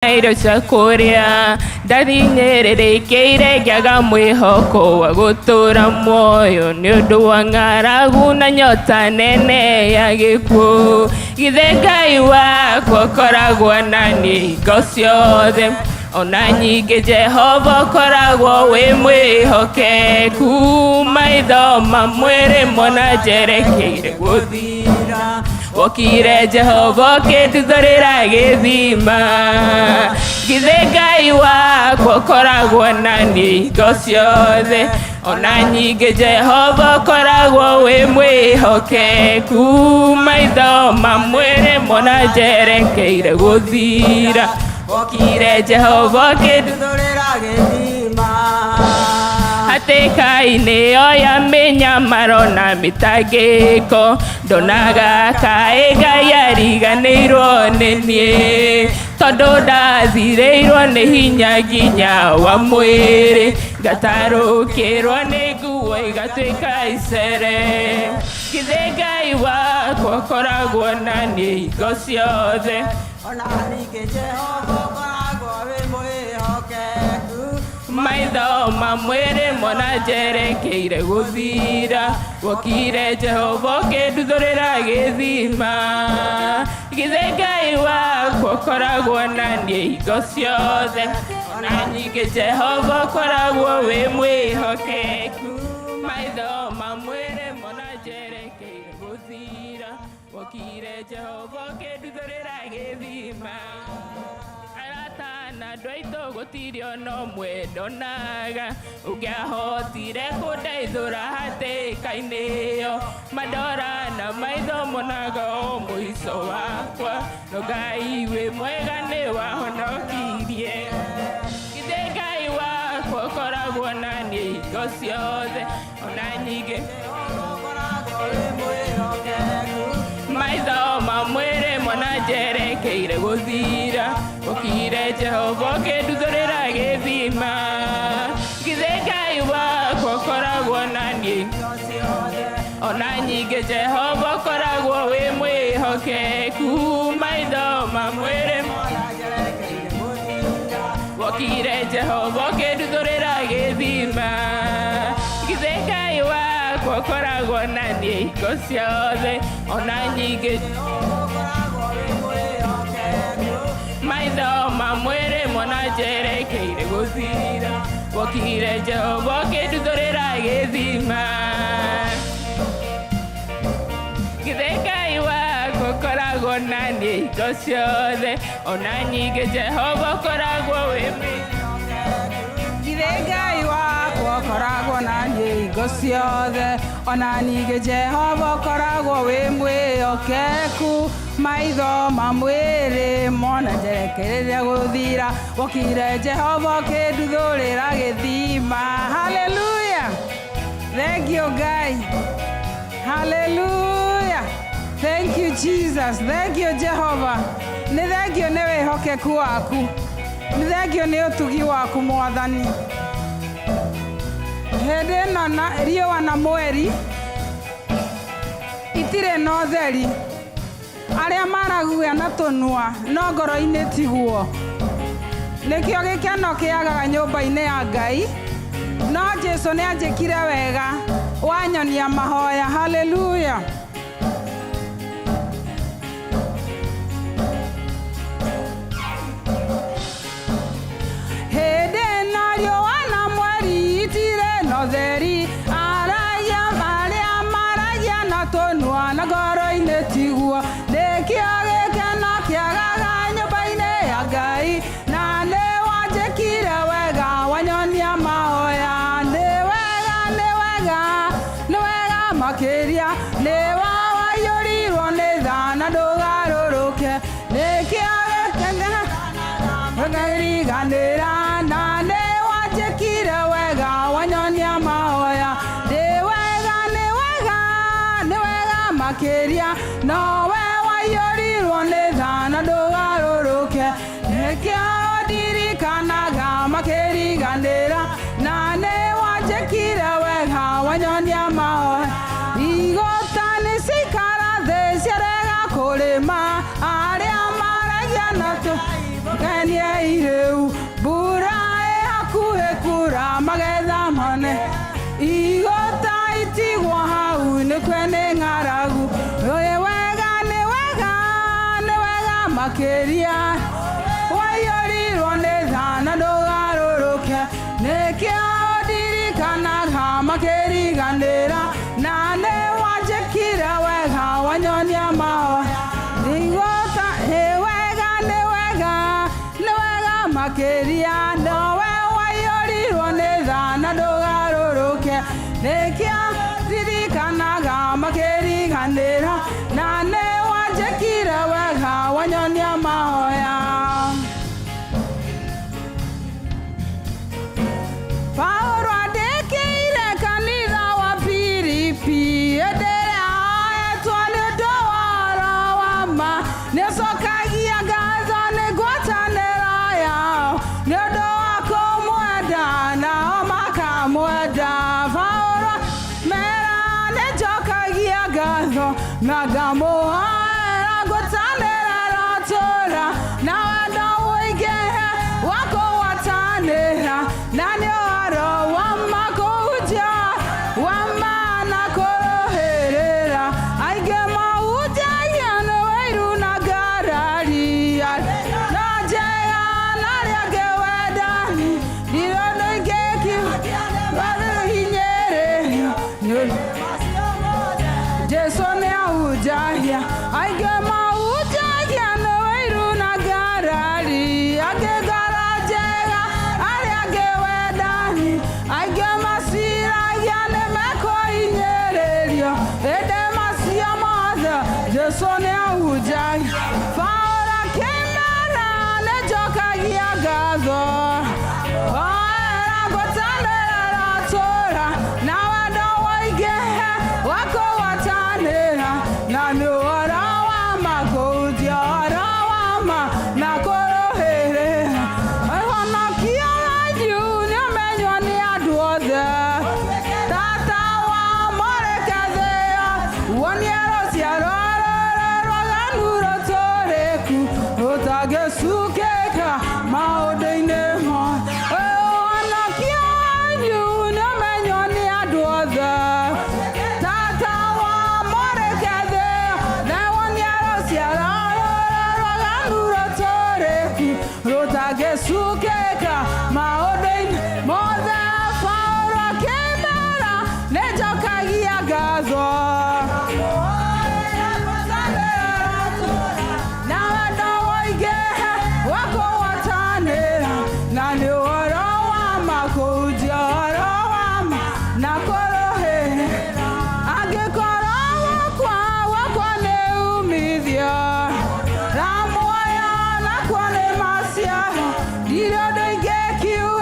Irio cia kuria ndathinyĩrĩrĩkĩire ngĩaga mwĩhoko wa gũtũra muoyo nĩ ũndũ wa ng'aragu na nyota nene ya gĩkuũ. Githĩ Ngai wakwa ũkoragwo naniĩ hingo ciothe, ona nyingĩ Jehova ũkoragwo wĩ mwĩhokeku. Maitho mamwe rĩmwe na njerekeire gũthira, wokire Jehova ũkĩnduthũrĩra gĩthima. Githĩ Ngai wakwa ũkoragwo naniĩ hingo ciothe, ona nyingĩ Jehova ũkoragwo wĩ mwĩhokeku. Maitho mamwe rĩmwe na njerekeire gũthira, wokire Jehova ũkĩnduthũrĩra gĩthima. Hatĩka-inĩ oya mĩnyamaro na mĩtangĩko, ndonaga kaĩ Ngai ariganĩirwo nĩ niĩ, tondũ ndathirĩirwo nĩ hinya nginya wa mwĩrĩ, ngatarũkĩrwo nĩ nguo igatuĩka icere. Githĩ Ngai wakwa ũkoragwo naniĩ hingo ciothe, ona ningĩ Jehova ũkoragwo wĩ mwĩhokeku. Maitho mamwe rĩmwe na njerekeire gũthira, wokire Jehova ũkĩnduthũrĩra gĩthima. Githĩ Ngai wakwa ũkoragwo naniĩ hingo ciothe, ona ningĩ Jehova ũkoragwo wĩ mwĩhokeku. Maitho mamwe rĩmwe na njerekeire gũthira, wokire Jehova ũkĩnduthũrĩra gĩthima. Na andũ aitũ gũtirĩ ona ũmwe ndonaga ũngĩahotire kũndeithũra hatĩka-inĩ ĩyo. Mandora na maitho monaga o mũico wakwa, no Ngai wĩ mwega nĩ wahonokirie. Githĩ Ngai wakwa ũkoragwo naniĩ hingo ciothe, ona nyingĩ ũkoragwo wĩ mwĩhokeku. Maitho mamwe rĩmwe na njerekeire gũthira, wokire Jehova ũkĩnduthũrĩra gĩthima. Githĩ Ngai wakwa ũkoragwo naniĩ hingo ciothe, ona nyingĩ Jehova ũkoragwo wĩ mwĩhokeku. Maitho mamwe rĩmwe na njerekeire gũthira, wokire Jehova ũkĩnduthũrĩra gĩthima. Githĩ Ngai wakwa ũkoragwo naniĩ hingo ciothe, ona nyingĩ Jehova ũkoragwo wĩ mwĩhokeku. Maitho mamwe rĩmwe na njerekeire gũthira, wokire Jehova ũkĩnduthũrĩra gĩthima. Githĩ Ngai wakwa ũkoragwo naniĩ hingo ciothe, ona nyingĩ Jehova ũkoragwo wĩ mwĩhokeku. Githĩ Ngai wakwa ũkoragwo naniĩ hingo ciothe, ona ningĩ Jehova ũkoragwo wĩ mwĩhokeku. Maitho mamwĩrĩ mona njerekeire gũthira, wokire Jehova ũkĩnduthũrĩra gĩthima. Hallelujah! Thank you Ngai. Hallelujah! Thank you Jesus. Thank you Jehova. Nĩ thengio nĩ wĩhokeku waku, nĩ thengio nĩ ũtugi waku Mwathani. Hĩndĩ ĩno riũa na mweri itirĩ na ũtheri, arĩa maraguya na tũnua no ngoro-inĩ tiguo. Nĩkĩo gĩkeno kĩagaga nyũmba-inĩ ya Ngai, no Jesũ nĩ anjĩkire wega wanyonia mahoya. Hallelujah! Hĩndĩ ĩno riũa na mweri itirĩ na ũtheri, aragia marĩa maragia na tũnua na ngoro-inĩ tiguo. Nĩkĩo gĩkeno kĩagaga nyũmba-inĩ ya Ngai, na nĩ wanjĩkire wega wanyonia mahoya. Nĩ wega, nĩ wega, nĩ wega makĩria, nĩ wawaiyũrirwo nĩ tha na ndũgarũrũke. Nĩkĩo gĩkeno ũkariganĩra, na nĩ wanjĩkire wega wanyonia mahoya. Nĩ wega, nĩ wega, nĩ wega makĩria, nowe waiyũrirwo nĩ tha na ndũgarũrũke. Nĩkĩo ndirikanaga makĩriganĩra, na nĩ wanjĩkire wega wanyonia mahoya. Igũta nĩ cikara thĩ ciarega kũrĩma, arĩa maragia na tũgenie ireu mbura hakuhĩ kura magetha mone igota itigwo hau nĩ kwene ng'aragu nĩ wega makĩria waiyũrirwo nĩ thana ndũgarũrũke nĩkĩo ndirikanaga makĩriganĩra na nĩ wanjĩkire wega wanyonia mahoya igota nĩ wega makĩria nowe waiyũrirwo nĩ thana ndũgarũrũke nĩkĩo ndirikanaga makĩriganĩra na nĩ wanjĩkire wega wanyonia mahoya Paulo andĩkĩire kanitha wa Filipi endelea ahetwo nĩ ũndũ wa ũhoro wa ma nĩcokagia ngatho nĩ ngwatanĩro yao nĩ ũndũ wa kũmwenda nao makamwenda Paulo mera nĩnjokagia ngatho na ngamũhoera ngwatanĩro tũra na wendo ũingĩhe wa kũgwatanĩra na nĩ ũhoro wa ma kũhunjia wa ma na kũrũhĩrĩra aingĩ mahunjagia nĩ wĩru na ngarari na njega na arĩa angĩ wendani ndirũndũ ingĩ hinyĩrĩrio Jesu nĩ ahunjagia aingĩ mahunjagia nĩ wĩru na ngarari angĩ ngoro njega arĩa angĩ wendani aingĩ maciragia nĩ mekũhinyĩrĩrio ĩndĩ macio mothe Jesu nĩ ahunjagia Paulo akĩmera nĩnjokagia ngatho ngwatanĩro tũra na wendo ũingĩhe wa kũgwatanĩra na nĩ ũhoro wa ma kũhunjia ũhoro wa ma na kũrũhĩrĩra ũhonokio wanyu nĩũmenywo nĩ andũ othe tata wa mũrekethĩo wonie rũciaro rwaganu rũtũrĩku rũtangĩcukĩka maũndũ-inĩ mothe ũhonokio wanyu nĩũmenywo nĩ andũ othe tata wa mũrekethĩo na wonie rũciaro rwaganu rũtũrĩku rũtangĩcukĩka maũndũ-inĩ mothe Paulo akĩmera nĩnjokagia ngatho na wendo ũingĩhe wa kũgwatanĩra na nĩ ũhoro wa ma kũhunjia ũhoro wa ma na kũrũhĩrĩra angĩkorwo wakwa nĩ umithio na muoyo nakuo nĩ maciaro ndirĩ ũndũ ingĩkiuga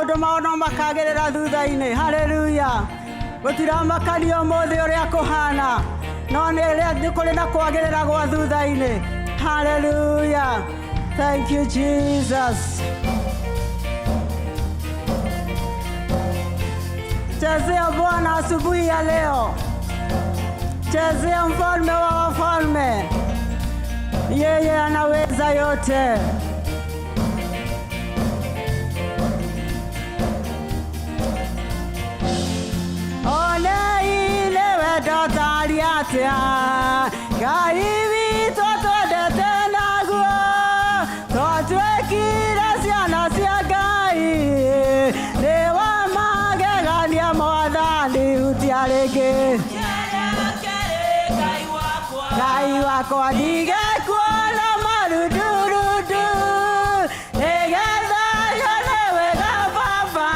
maũndũ mao no makagĩrĩra thutha-inĩ. Haleluya. Gũtiramakania ũmũthĩ ũrĩa kũhana, no nĩ kũrĩ na kwagĩrĩra gwa thutha-inĩ. Haleluya. Thank you, Jesus. Chezea Bwana asubuhi ya leo. Chezea mfalme wa wafalme. Yeye anaweza yote. Ole ile wendo tari atia, Ngai witũ twendete naguo, twatuĩkire ciana cia Ngai, nĩ wa magegania Mwathani hutia rĩngĩ. Ngai wakwa ndigekuona marundurundu, nĩgetha nyone wega Baba,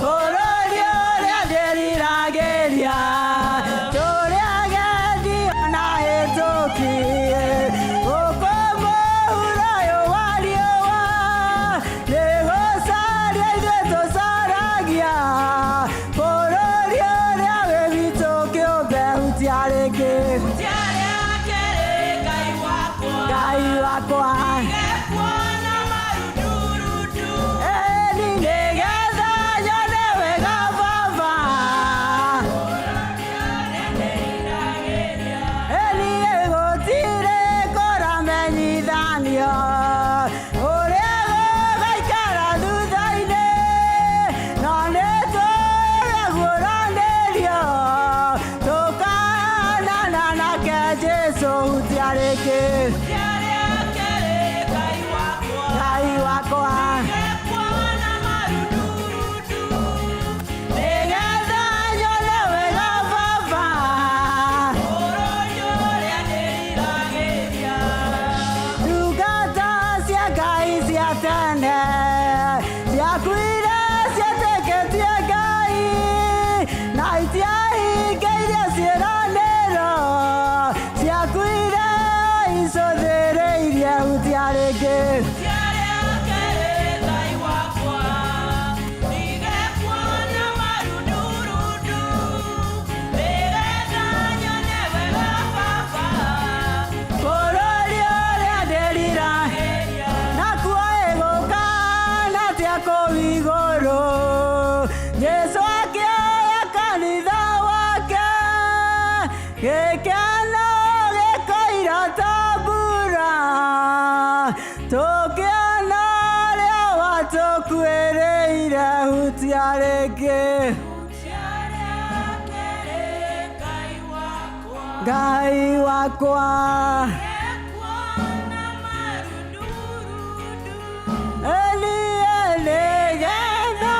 bũrũri ũrĩa ndĩriragĩria, tũrĩa gendi ona hĩtũki, gũkũ mũhuro ũyũ wa riũa, nĩ gũcaria ithuĩ tũcaragia, bũrũri ũrĩa wĩ witũ kĩũmbe hutia rĩngĩ. Ngai wakwa nĩgetha nyone wega Baba, niĩ gũtirĩ kũramenyithanio ũrĩa gũgaikara thutha-inĩ, no nĩtũĩ guũranĩrio tũkahanana nake Jesũ hutia rĩngĩ. Ngai wakwa nĩgetha nyone wega Baba, ndungata cia Ngai cia tene ciakuire cietĩkĩtie Ngai na itiahingĩirie ciĩranĩro, ciakuire icũthĩrĩirie hutia rĩngĩ. Bũrũri ũrĩa ndĩriragĩria, nakuo ĩgũkana atĩa kũu igũrũ, Jesũ akĩoya kanitha wake, gĩkeno gĩkoira ta mbura, tũkĩona ũrĩa watũkuĩrĩire hutia rĩngĩ. Ngai wakwa nĩgetha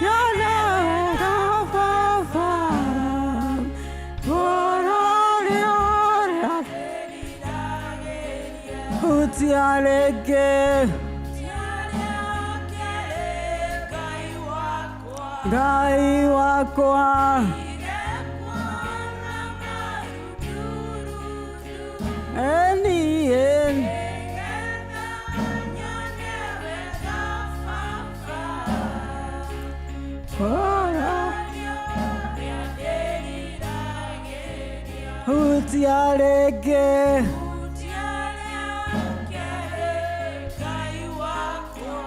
nyone wega Baba, bũrũri ũrĩa hutia rĩngĩ. Ngai wakwa hutia rĩngĩ.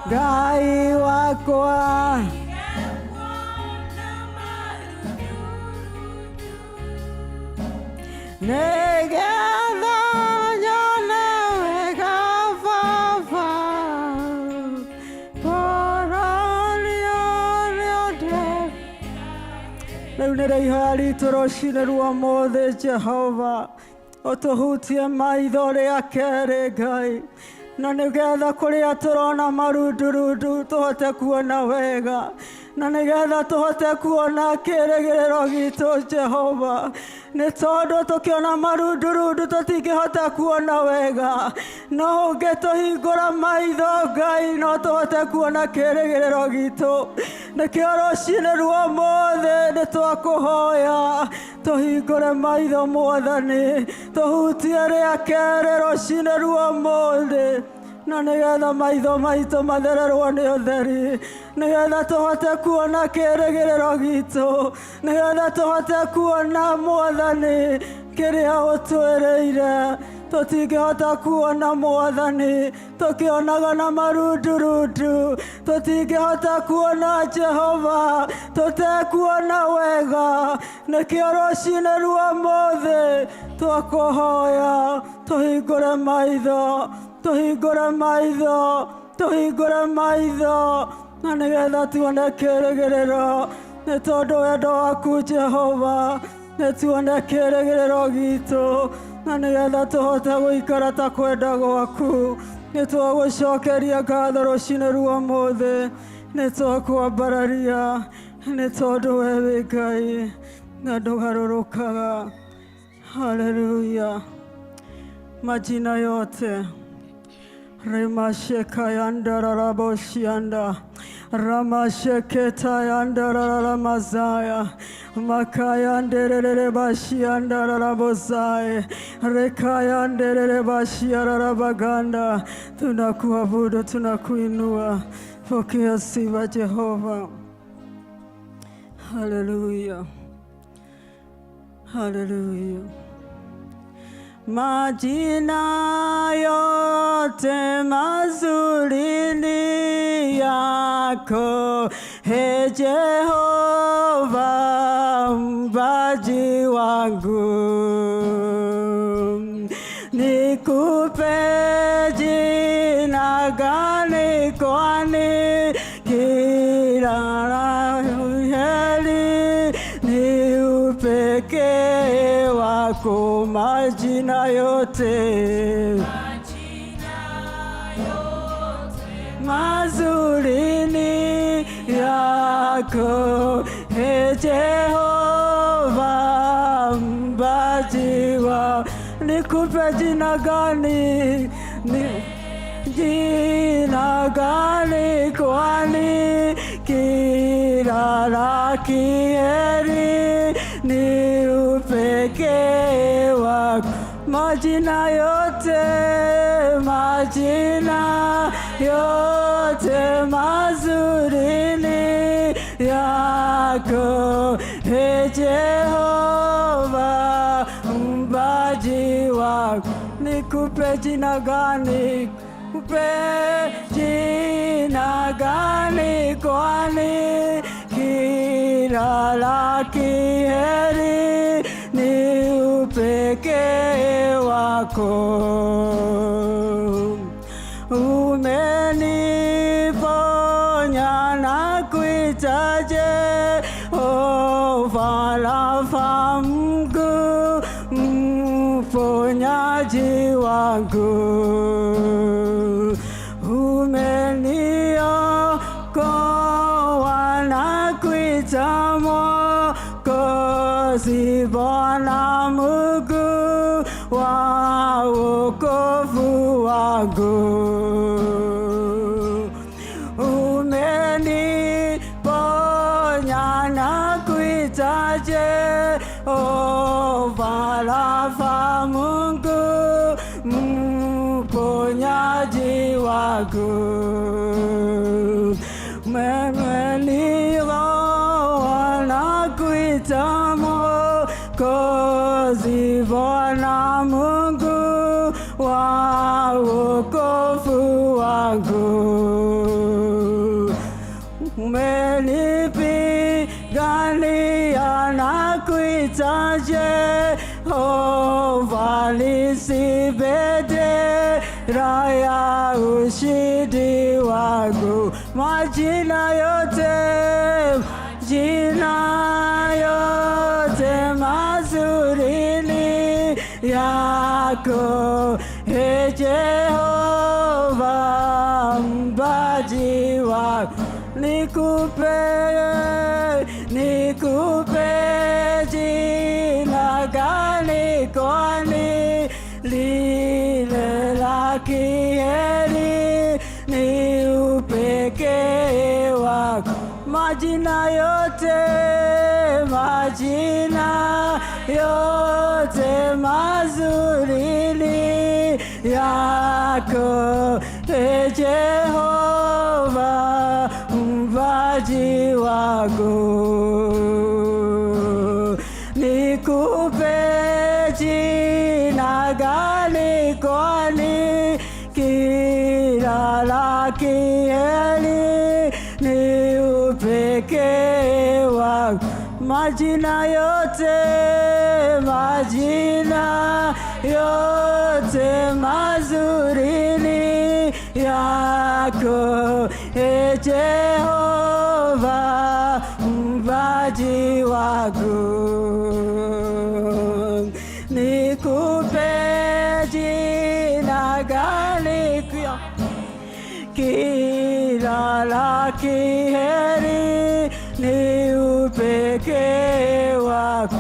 Ngai wakwa nĩgetha nyone wega Baba, bũrũri ũrĩa rĩu nĩ ihoya ritũ rũcinĩ rwa ũmũthĩ Jehova, ũtũhutie maitho rĩa kerĩ Ngai, na nĩgetha kũrĩa tũrona marundurundu tũhote kuona wega, na nĩgetha tũhote kuona kĩĩrĩgĩrĩro gitũ Jehova, nĩ tondũ tũkĩona marundurundu tũtingĩhota kuona wega, no ũngĩtũhingũra maitho Ngai no tũhote kuona kĩĩrĩgĩrĩro gitũ. Nĩkĩo rũcinĩ rwa ũmũthĩ nĩ twakũhoya tũhingũre maitho Mwathani, tũhutie rĩa kerĩ rũcinĩ rwa ũmũthĩ, na nĩgetha maitho maitũ mathererwo nĩ ũtheri, nĩgetha tũhote kuona kĩĩrĩgĩrĩro gitũ, nĩgetha tũhote kuona Mwathani kĩrĩa ũtwĩrĩire. Tũtingĩhota kuona Mwathani tũkĩonaga na marundurundu, tũtingĩhota kuona Jehova tũtekuona wega. Nĩkĩo rũciinĩ rwa ũmũthĩ twakũhoya tũhingũre maitho, tũhingũre maitho, tũhingũre maitho, na nĩgetha tuone kĩĩrĩgĩrĩro, nĩ tondũ wendo waku Jehova nĩ tuone kĩĩrĩgĩrĩro gitũ, na nĩgetha tũhote gũikara ta kwenda gwaku. Nĩ twagũcokeria ngatho rũciinĩ rwa ũmũthĩ, nĩ twakwambararia nĩ tondũ we wĩ Ngai na ndũgarũrũkaga. Haleluya. Majina yote Remasheka yandararaboshianda Ramasheketa yandarararamazaya Makayanderere bashiandararabozai Rekayanderere bashiararabaganda. Tunakuabudu, tunakuinua. Pokea sifa Jehova. Haleluya. Haleluya. Majina yote mazuri ni yako, Ee Jehova mbaji wangu. Nikupe jina gani kwani kila heri ni upekee wako. Majina yote mazuri ni yako, Ee Jehova mbaji wa. Nikupe jina gani, jina gani kwani kila la heri ni upekee wako. Majina yote, majina yote mazuri ni yako, Ee Jehova mbaji wako. Nikupe jina gani, kupe jina gani kwani kila la heri ni upekee wako. Umeniponya na kuita Jehova Rafa, Mungu mponyaji wangu. Umeniokoa na kuita Mwokozi, Bwana Mungu wa wokovu wangu. Umeniponya na kuita Jehova Rafa, Mungu mponyaji wangu. Umeniroa na kuita Mwokozi, Bwana Mungu wa wokovu wangu. Umenipigania na kuita Jehova, nisi bendera ya ushindi wangu. Majina yote, jina yote mazuri ni yako, Ee Jehova mbaji wako. Nikupe jina gani kwani lile la heri ni upekee wako. Majina yote, majina yote mazuri ni yako, Jehova mbaji wangu, nikupe jina gani kwani kila la kheri ni upekee wako. Majina yote mazuri ni yako, Jehova mbaji wangu, nikupe jina gani kila la kheri ni upekee wako.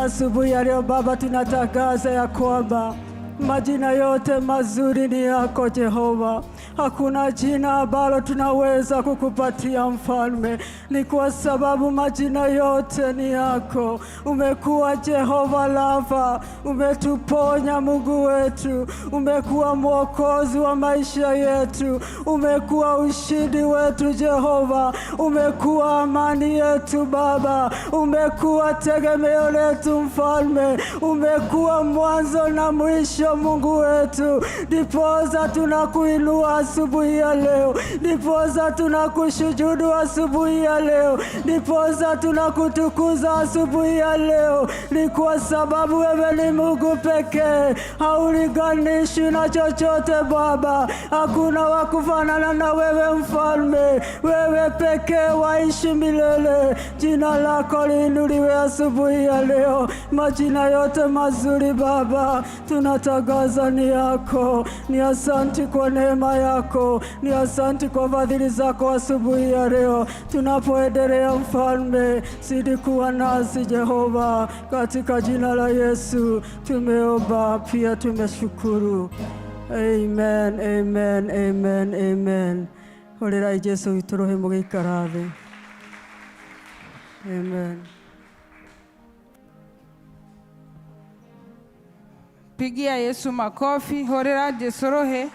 Asubuhi ya leo Baba, tunatangaza ya kwamba majina yote mazuri ni yako Jehova. Hakuna jina ambalo tunaweza kukupatia Mfalme, ni kwa sababu majina yote ni yako. Umekuwa Jehova Rafa, umetuponya Mungu wetu, umekuwa mwokozi wa maisha yetu, umekuwa ushindi wetu Jehova, umekuwa amani yetu Baba, umekuwa tegemeo letu Mfalme, umekuwa mwanzo na mwisho Mungu wetu. Ndiposa tunakuinua asubuhi ya leo, ndiposa tunakushujudu asubuhi ya leo, ndiposa tunakutukuza asubuhi ya leo. Ni kwa sababu wewe ni Mungu pekee, haulinganishwi na chochote Baba. Hakuna wa kufanana na wewe Mfalme, wewe pekee waishi milele. Jina lako liinuliwe asubuhi ya leo. Majina yote mazuri Baba tunatangaza ni yako. Ni asante kwa neema yako, ni asante kwa fadhili zako asubuhi ya leo. Tunapoendelea Mfalme, zidi kuwa nasi Jehova, katika jina la Yesu tumeomba pia tumeshukuru. Amen, amen, amen, amen. Horera Yesu iturohe mugikara thi. Amen. Pigia Yesu makofi. Horera Yesu rohe.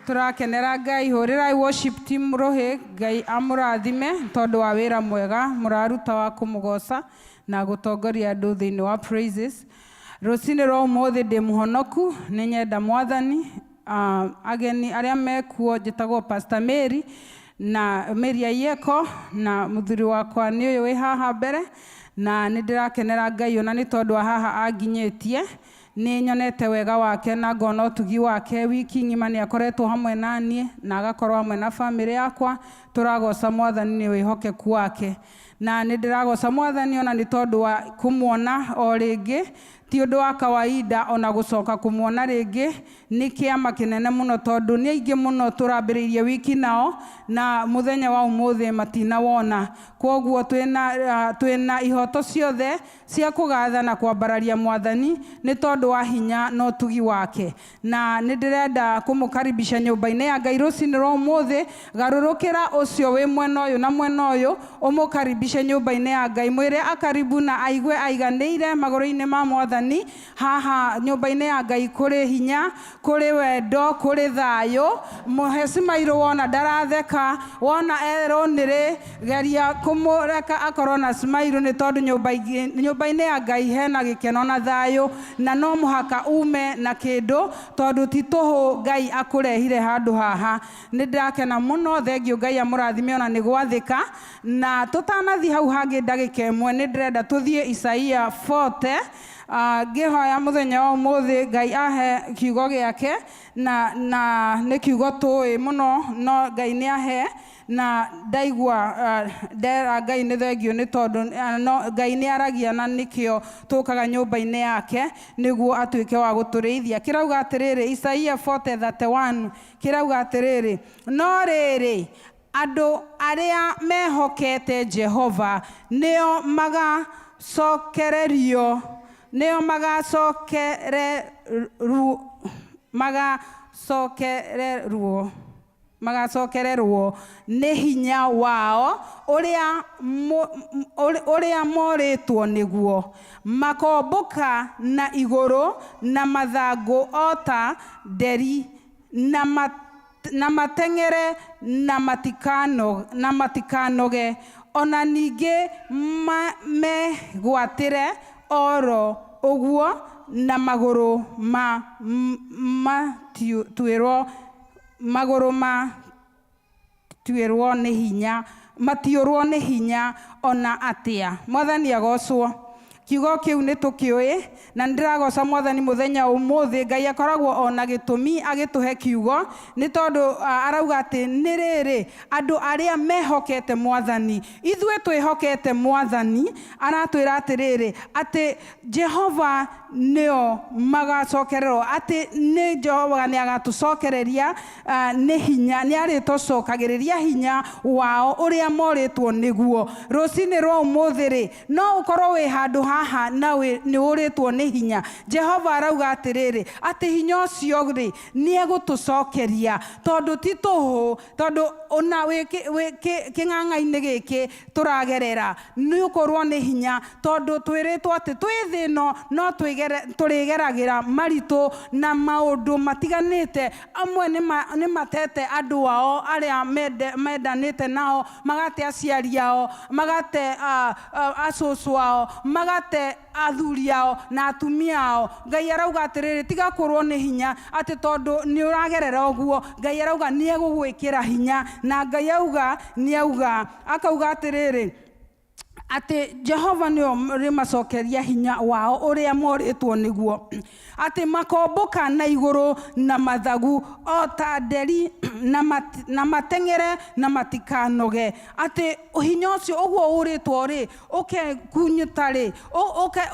Turakenera Ngai. Horera worship team rohe. Ngai amurathime tondu wa wira mwega muraruta wa kumugoca na gutongoria andu thiini wa praises. Rũcinĩ rwa ũmũthĩ ndĩ mũhonoku, nĩ nyenda Mwathani. Ageni arĩa mekuo njĩtagwo Pastor Mary na Mary Ayeko, na mũthuri wakwa nĩ ũyũ wĩ haha mbere, na nĩ ndĩrakenera Ngai ona nĩ tondũ wa haha anginyĩtie. Nĩ nyonete wega wake na ngona ũtugi wake. Wiki ng'ima nĩ akoretwo hamwe na niĩ na agakorwo hamwe na famĩlĩ yakwa. Tũragoca Mwathani nĩ wĩhokeku wake, na nĩ ndĩragoca Mwathani ona nĩ tondũ wa kũmuona o rĩngĩ. Ti ũndũ wa kawaida ona gũcoka kũmuona rĩngĩ, nĩ kĩama kĩnene mũno tondũ nĩ aingĩ mũno tũrambĩrĩirie wiki nao na mũthenya wa ũmũthĩ matinawona. Kwoguo twĩna ihoto ciothe cia kũgatha na kwambararia Mwathani nĩ tondũ wa hinya na ũtugi wake. Na nĩ ndĩrenda kũmũkaribisha nyũmba-inĩ ya Ngai rũcinĩ rwa ũmũthĩ. Garũrũkĩra ũcio wĩ mwena ũyũ na mwena ũyũ, ũmũkaribishe nyũmba-inĩ ya Ngai, mwĩre akaribu na aigue aiganĩire magũrũ-inĩ ma Mwathani. Haha nyũmba-inĩ ya Ngai kũrĩ hinya, kũrĩ wendo, kũrĩ thayũ. Mũhe smile wona ndaratheka, wona eronĩrĩ, geria kũmũreka akorwo na smile nĩ tondũ nyũmba-inĩ ya Ngai hena gĩkeno na thayũ, na no mũhaka ume na kĩndũ tondũ ti tũhũ Ngai akũrehire handũ haha. Nĩ ndĩrakena mũno, thengiũ Ngai amũrathime ona nĩ gwathĩka. Na tũtanathiĩ hau hangĩ ndagĩka ĩmwe, nĩ ndĩrenda tũthiĩ Isaia 40. Ngĩhoya mũthenya wa ũmũthĩ Ngai ahe kiugo gĩake, na nĩ kiugo tũĩ mũno, no Ngai nĩ ahe. Na ndaigua ndera Ngai nĩ thengiũ nĩ tondũ Ngai nĩ aragia na nĩkĩo tũkaga nyũmba-inĩ yake nĩguo atuĩke wa gũtũrĩithia. Kĩrauga atĩrĩrĩ, Isaia 40:31, kĩrauga atĩrĩrĩ, no rĩrĩ andũ arĩa mehokete Jehova nĩo magacokererwo nĩ hinya wao ũrĩa morĩtwo nĩguo, makombũka na igũrũ na mathangũ o ta nderi, na mateng'ere na matikanoge ona ningĩ megwatĩre oro ũguo na magũrũ matiũrwo nĩ hinya ona atĩa. Mwathani agocwo. Kiugo kiu nĩ tũkĩũĩ na ndĩragoca Mwathani mũthenya ũmũthĩ. Ngai akoragwo ona gĩtũmi agĩtũhe kiugo nĩ tondũ arauga atĩ nĩ rĩrĩ andũ arĩa mehokete Mwathani, ithuĩ twĩhokete Mwathani, aratwĩra atĩrĩrĩ atĩ Jehova nĩo magacokererwo, atĩ nĩ Jehova nĩ agatũcokereria nĩ hinya, nĩ arĩtũcokagĩrĩria hinya wao ũrĩa morĩtwo nĩguo. Rũcinĩ rwa ũmũthĩ rĩ, no ũkorwo wĩ handũ haha na nĩ ũrĩtwo nĩ hinya. Jehova arauga atĩrĩrĩ atĩ hinya ũcio rĩ nĩ egũtũcokeria, tondũ ti tũhũ, tondũ ona kĩng'ang'a-inĩ gĩkĩ tũragerera nĩ ũkorwo nĩ hinya, tondũ twĩrĩtwo atĩ twĩ thĩ ĩno no tũrĩgeragĩra maritũ na maũndũ matiganĩte. Amwe nĩ matete andũ ao arĩa mendanĩte nao, magate aciari ao, magate acũcũ ao, magate athuri ao na atumia ao. Ngai arauga atĩrĩrĩ tiga kũrwo nĩ hinya, atĩ tondũ nĩ ũragerera ũguo, Ngai arauga nĩ egũgwĩkĩra hinya. Na Ngai auga akauga atĩrĩrĩ atĩ Jehova nĩo rĩmacokeria hinya wao ũrĩa morĩtwo nĩguo, atĩ makombũka na igũrũ na mathagu o ta nderi na mateng'ere na matikanoge. Atĩ hinya ũcio ũguo ũrĩtwo rĩ ũkekunyũta rĩ,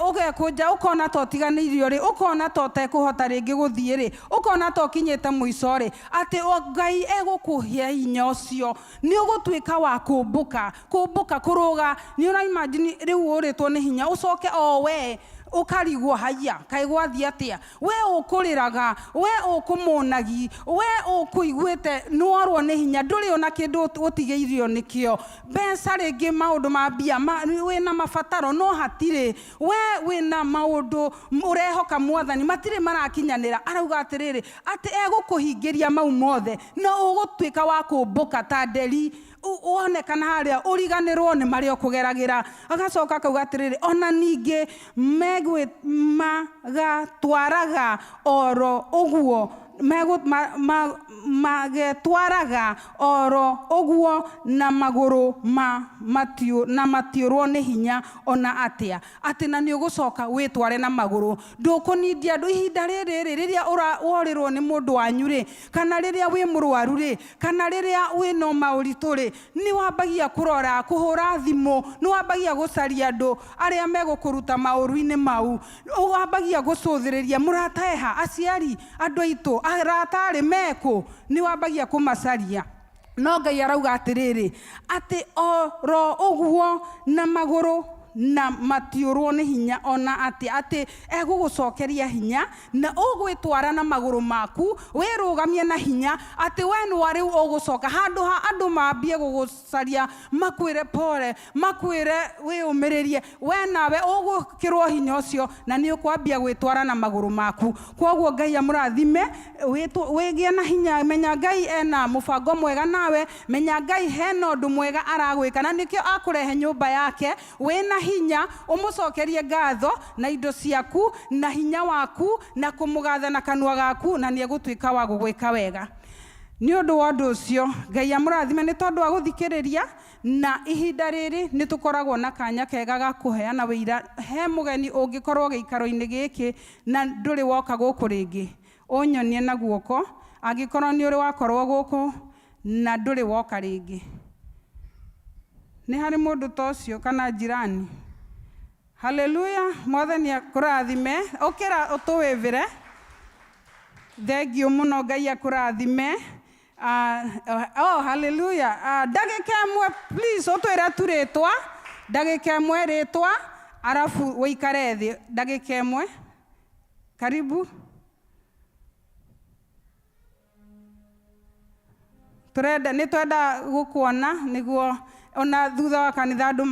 ũgekũnja ũkona ta ũtiganĩirio rĩ, ũkona ta ũtekũhota rĩngĩ gũthiĩ rĩ, ũkona ta ũkinyĩte mũico rĩ, atĩ Ngai egũkũhe hinya ũcio, nĩ ũgũtuĩka wa kũmbũka kũrũga. Nĩ imagine rĩu ũrĩtwo nĩ hinya ũcoke o we ũkarigwo haya kaĩ gwathiĩ atĩa, we ũkũrĩraga, we ũkũmũnagi, we ũkũiguĩte nĩworwo nĩ hinya, ndũrĩ ona kĩndũ ũtigĩirio nĩkĩo, mbeca rĩngĩ maũndũ ma mbia wĩna mabataro no hatirĩ, we wĩna maũndũ ũrehoka Mwathani matirĩ marakinyanĩra. Arauga atĩrĩrĩ atĩ egũkũhingĩria mau mothe na ũgũtuĩka wa kũmbũka ta nderi, wonekana harĩa ũriganĩrwo nĩ marĩa ũkũgeragĩra. Agacoka akauga atĩrĩrĩ ona ningĩ magatwaraga oro ũguo magetwaraga oro ũguo na magũrũ matiũrwo nĩ hinya ona atĩa. Atĩ na nĩ ũgũcoka wĩtware na magũrũ, ndũkũnindia andũ. Ihinda rĩrĩ rĩrĩa worĩrwo nĩ mũndũ wanyu rĩ, kana rĩrĩa wĩ mũrwaru rĩ, kana rĩrĩa wĩna maũritũ rĩ, nĩ wambagia kũrora, kũhũra thimũ, nĩ wambagia gũcaria andũ arĩa megũkũruta maũru-inĩ mau, wambagia gũcũthĩrĩria mũrata eha, aciari, andũ aitũ, aratarĩ mekũ, nĩ wambagia kũmacaria. No Ngai arauga atĩrĩrĩ atĩ oro ũguo na magũrũ na matiũrwo nĩ hinya ona atĩ egũgũcokeria hinya na ũgwĩtwara na magũrũ maku wĩrũgamie na hinya, atĩ we nĩ warĩ ũgũcoka handũ ha andũ mambie gũgũcaria makwĩre pole, makwĩre wĩũmĩrĩrie, we nawe ũgwĩkĩrwo hinya ũcio na nĩ ũkwambia gwĩtwara na magũrũ maku. Kwoguo Ngai amũrathime, wĩgĩe na hinya, menya Ngai ena mũbango mwega nawe, menya Ngai hena ũndũ mwega aragwĩka, na nĩkĩo akũrehe nyũmba yake wĩna hinya, ũmũcokerie ngatho na indo ciaku na hinya waku na kũmũgatha na kanua gaku, na nĩ egũtuĩka wa gũgwĩka wega. Nĩ ũndũ wa ũndũ ũcio Ngai amũrathime nĩ tondũ wa gũthikĩrĩria, na ihinda rĩrĩ nĩ tũkoragwo na kanya kega ga kũheana wĩira he mũgeni ũngĩkorwo gĩikaro-inĩ gĩkĩ na ndũrĩ woka gũkũ rĩngĩ, ũnyonie na guoko angĩkorwo nĩ ũrĩ wakorwo gũkũ na ndũrĩ woka rĩngĩ. Nĩ harĩ mũndũ ta ũcio kana jirani? Haleluya, Mwathani akũrathime, ũkĩra ũtũwĩvĩre. Thengiũ mũno, Ngai akũrathime. Haleluya. Ndagĩka ĩmwe please ũtwĩre tu rĩtwa, ndagĩka ĩmwe rĩtwa, arabu wĩikare thĩ ndagĩka ĩmwe. Karibu. Nĩ twenda gũkuona nĩguo ona thutha wa kanitha andũ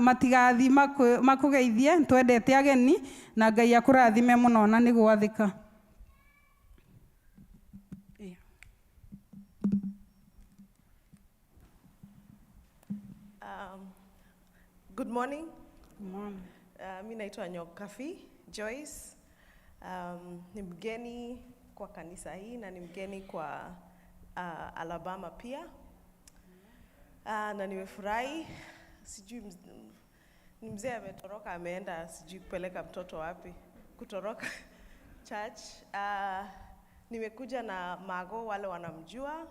matigathi makũgeithie. Twendete ageni na Ngai akũrathime mũno na nĩ gwathĩka. Good morning. Good morning. Mimi naitwa Nyokafi Joyce. Ni mgeni kwa kanisa hii na ni mgeni kwa Alabama pia. Na nimefurahi. Sijui ni mzee ametoroka ameenda sijui kupeleka mtoto wapi. Kutoroka church. Nimekuja na Mago wale wanamjua.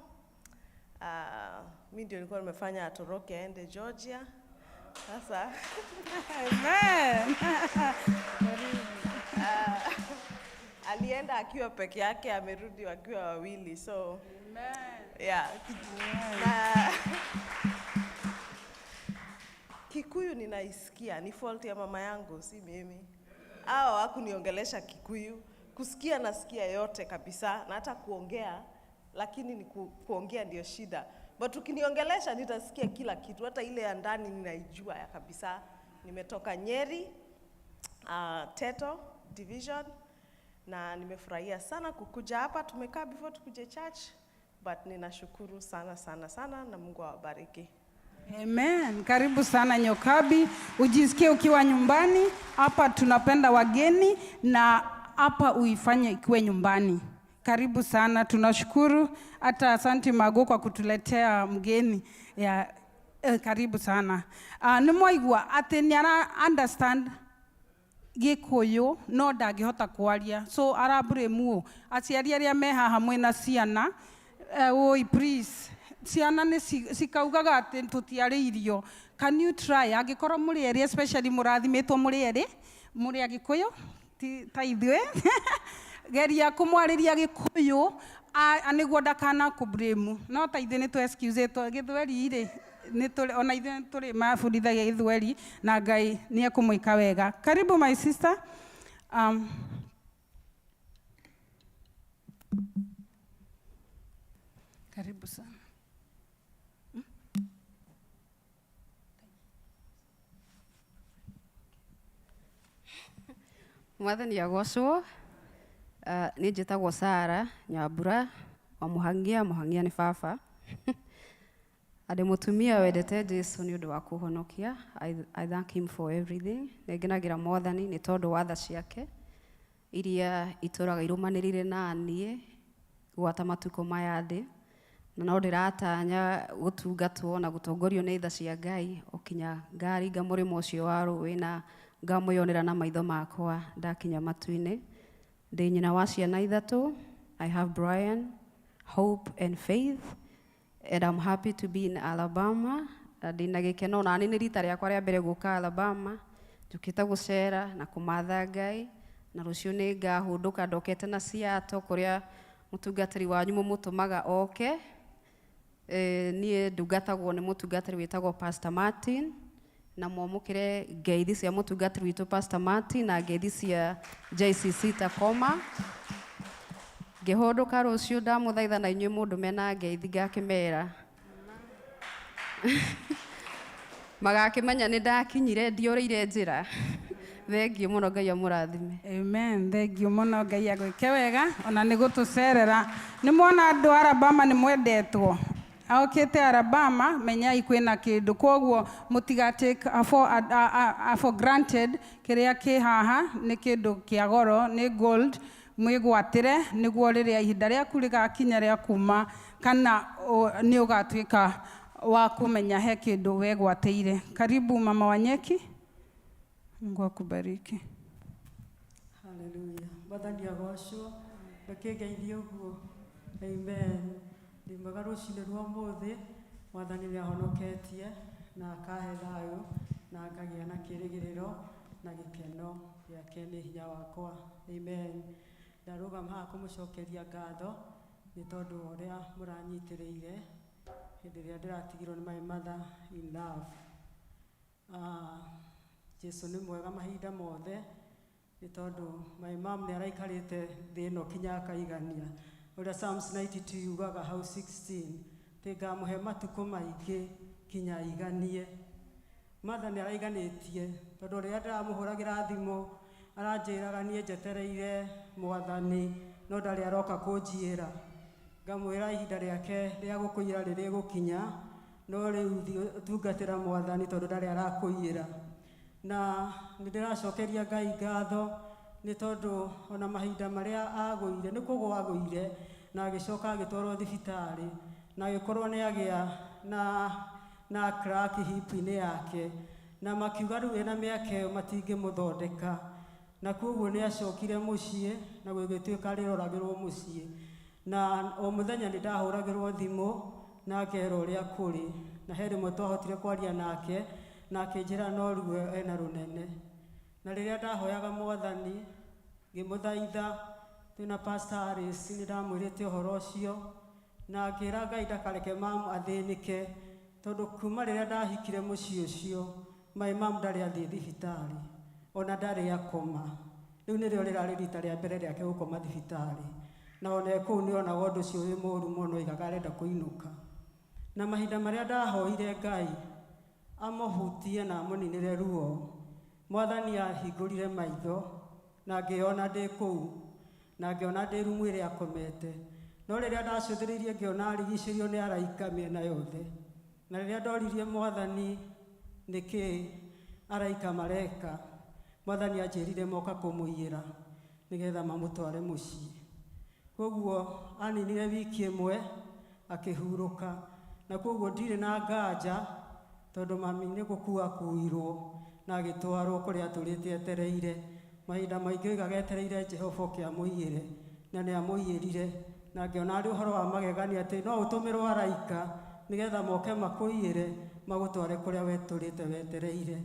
Mimi ndio nilikuwa nimefanya atoroke aende Georgia. Sasa Amen. Alienda akiwa peke yake, amerudi wakiwa wawili. So Amen. Yeah. Na Kikuyu ninaisikia, ni fault ya mama yangu, si mimi. Hao hakuniongelesha Kikuyu, kusikia nasikia yote kabisa, na hata kuongea, lakini ni kuongea ndio shida. But ukiniongelesha nitasikia kila kitu, hata ile ya ndani ninaijua ya kabisa. Nimetoka Nyeri, Teto Division, na nimefurahia sana kukuja hapa. Tumekaa before tukuje church, but ninashukuru sana sana sana na Mungu awabariki. Amen. Karibu sana Nyokabi. Ujisikie ukiwa nyumbani. Hapa tunapenda wageni na hapa uifanye ikiwe nyumbani. Karibu sana, tunashukuru. Hata asante Mago kwa kutuletea mgeni. Karibu sana. Nimwaigua ati ni ara understand Gikuyu no ndangihota kwaria. So arabure muo aciari aria me haha mwena ciana. Oi please. Ciana ni cikaugaga ati tutiari irio. Can you try agikorwo muri eri especially murathimitwo muri eri muri Agikuyu ta ithwe geria kumwariria Gikuyu aniguo ndakana ku blame no ta ithe ni tu excuse to Githweri ri ni tuli ona ithe tuli mabundithagia Githweri na Ngai ni ekumuika wega. Karibu my sister. Karibu sana. Mwathani agocwo. Ni njitagwo Sara Nyambura wa Muhangia ni baba. Ade mutumia wendete Jesu ni undu wa kuhonokia. I thank him for everything. Nengenagira Mwathani ni tondu wa tha ciake iria ituraga irumanirire na nie gwata matuko maya thi na no ndiratanya gutungatwo na gutongorio ni tha cia Ngai okinya ngaringa murimo ucio wa ruwi na ngamuyonera na maitho makwa ndakinya matuine. Ndi nyina wa ciana ithatu. I have Brian, Hope and Faith, and I'm happy to be in Alabama. Ndina gikeno na ni rita riakwa ria mbere guka Alabama tukita gucera na kumatha Ngai na rucio ni ngahunduka ndokete na Seattle kuria mutungatiri wanyu mumutumaga oke. Nie ndugatagwo ni mutungatiri witagwo Pastor Martin na mwamukire ngeithi cia mutungatiri witu Pastor Martin na ngeithi cia JCC Takoma. Ngihunduka rucio ndamuthaitha na inyuĩ mundu mena ngeithi ngakimera magakimenya ni ndakinyire ndiorire njira. Thengiũ mũno, Ngai amũrathime. Amen. Thengiũ mũno, Ngai agwĩke wega ona nĩ gũtũcerera. Nĩ mwona andũ Alabama nĩ mwendetwo. Aokĩte Alabama menyai kwĩna kĩndũ koguo mũtigatake for granted kĩrĩa kĩ haha nĩ kĩndũ kĩa goro nĩ gold mwĩgwatĩre nĩguo rĩrĩa ihinda rĩaku rĩgakinya rĩa kuma kana nĩ ũgatuĩka wa kũmenya he kĩndũ wegwatĩire. Karibu mama wa Nyeki. Mungu akubariki. Hallelujah. Mwathani agocwo. Reke ngeithie ũguo. Amen. Ndimaga rũcinĩ rwa ũmũthĩ Mwathani nĩ ahonoketie na akahe thayũ na akagĩa na kĩĩrĩgĩrĩro na gĩkeno gĩake nĩ hinya wakwa. Amen. Ndarũgama haha kũmũcokeria ngatho nĩ tondũ ũrĩa mũranyitĩrĩire hĩndĩ ĩrĩa ndĩratigirwo nĩ my mother in love. Jesu nĩ mwega mahinda mothe nĩ tondũ my mom nĩ araikarĩte thĩ ĩno kinya akaigania. Ũrĩa Psalms 92 yugaga hau 16 ngamũhe matukũ maingĩ kinya iganie. Mother nĩ araiganĩtie tondũ rĩrĩa ndĩramũhũragĩra thimũ aranjĩraga niĩ njetereire Mwathani no ndarĩ aroka kũnjiĩra. Ngamwĩra ihinda rĩake rĩa gũkũira rĩrĩ gũkinya no rĩu tungatĩra Mwathani tondũ ndarĩ arakũiyĩra. Na nĩndĩracokeria Ngai ngatho nĩ tondũ ona mahinda marĩa agũire nĩ kũgwa agũire na agĩcoka agĩtwarwo thibitarĩ na agĩkorwo nĩ agĩa na crack hip-inĩ yake na makiuga rĩu ena mĩaka ĩyo matingĩmũthondeka, na koguo nĩ acokire mũciĩ na gũgĩtuĩka arĩroragĩrwo mũciĩ, na o mũthenya nĩ ndahũragĩrwo thimũ na akera ũrĩa kũrĩ, na he rĩmwe twahotire kwaria nake na akĩnjĩra no ruo ena rũnene. Na rĩrĩa ndahoyaga Mwathani ngĩmũthaitha twĩna Pastor Harris nĩ ndamwĩrĩte ũhoro ũcio na ngĩra Ngai ndakareke mamu athĩnĩke tondũ kuma rĩrĩa ndahikire mũciĩ ũcio mamu ndarĩ athiĩ thibitarĩ ona ndarĩ akoma. Rĩu nĩrĩo rĩrarĩ rita rĩa mbere rĩake gũkoma thibitarĩ, na ona kũu nĩ onaga ũndũ ũcio wĩ mũũru mũno aigaga arenda kũinũka. Na mahinda marĩa ndahoire Ngai amũhutie na amũninĩre ruo, Mwathani ahingũrire maitho na ngĩona ndĩ kũu na ngĩona ndĩ rumu ĩrĩa akomete, no rĩrĩa ndacũthĩrĩirie ngĩona arigicĩirio nĩ araika mĩena yothe, na rĩrĩa ndoririe Mwathani nĩkĩ araika mareka, Mwathani anjĩrire moka kũmũiyĩra nĩgetha mamũtware mũciĩ. Koguo aninire wiki ĩmwe akĩhurũka, na koguo ndirĩ na nganja tondũ mami nĩ gũkua akuirwo na agĩtwarwo kũrĩa atũrĩte etereire. Mahinda maingĩ oigaga etereire Jehova akĩamũiyĩre na nĩ amũiyĩrire, na ngĩona arĩ ũhoro wa magegania atĩ no ũtũmĩrwo araika nĩgetha moke makũiyĩre magũtware kũrĩa wetũrĩte wetereire.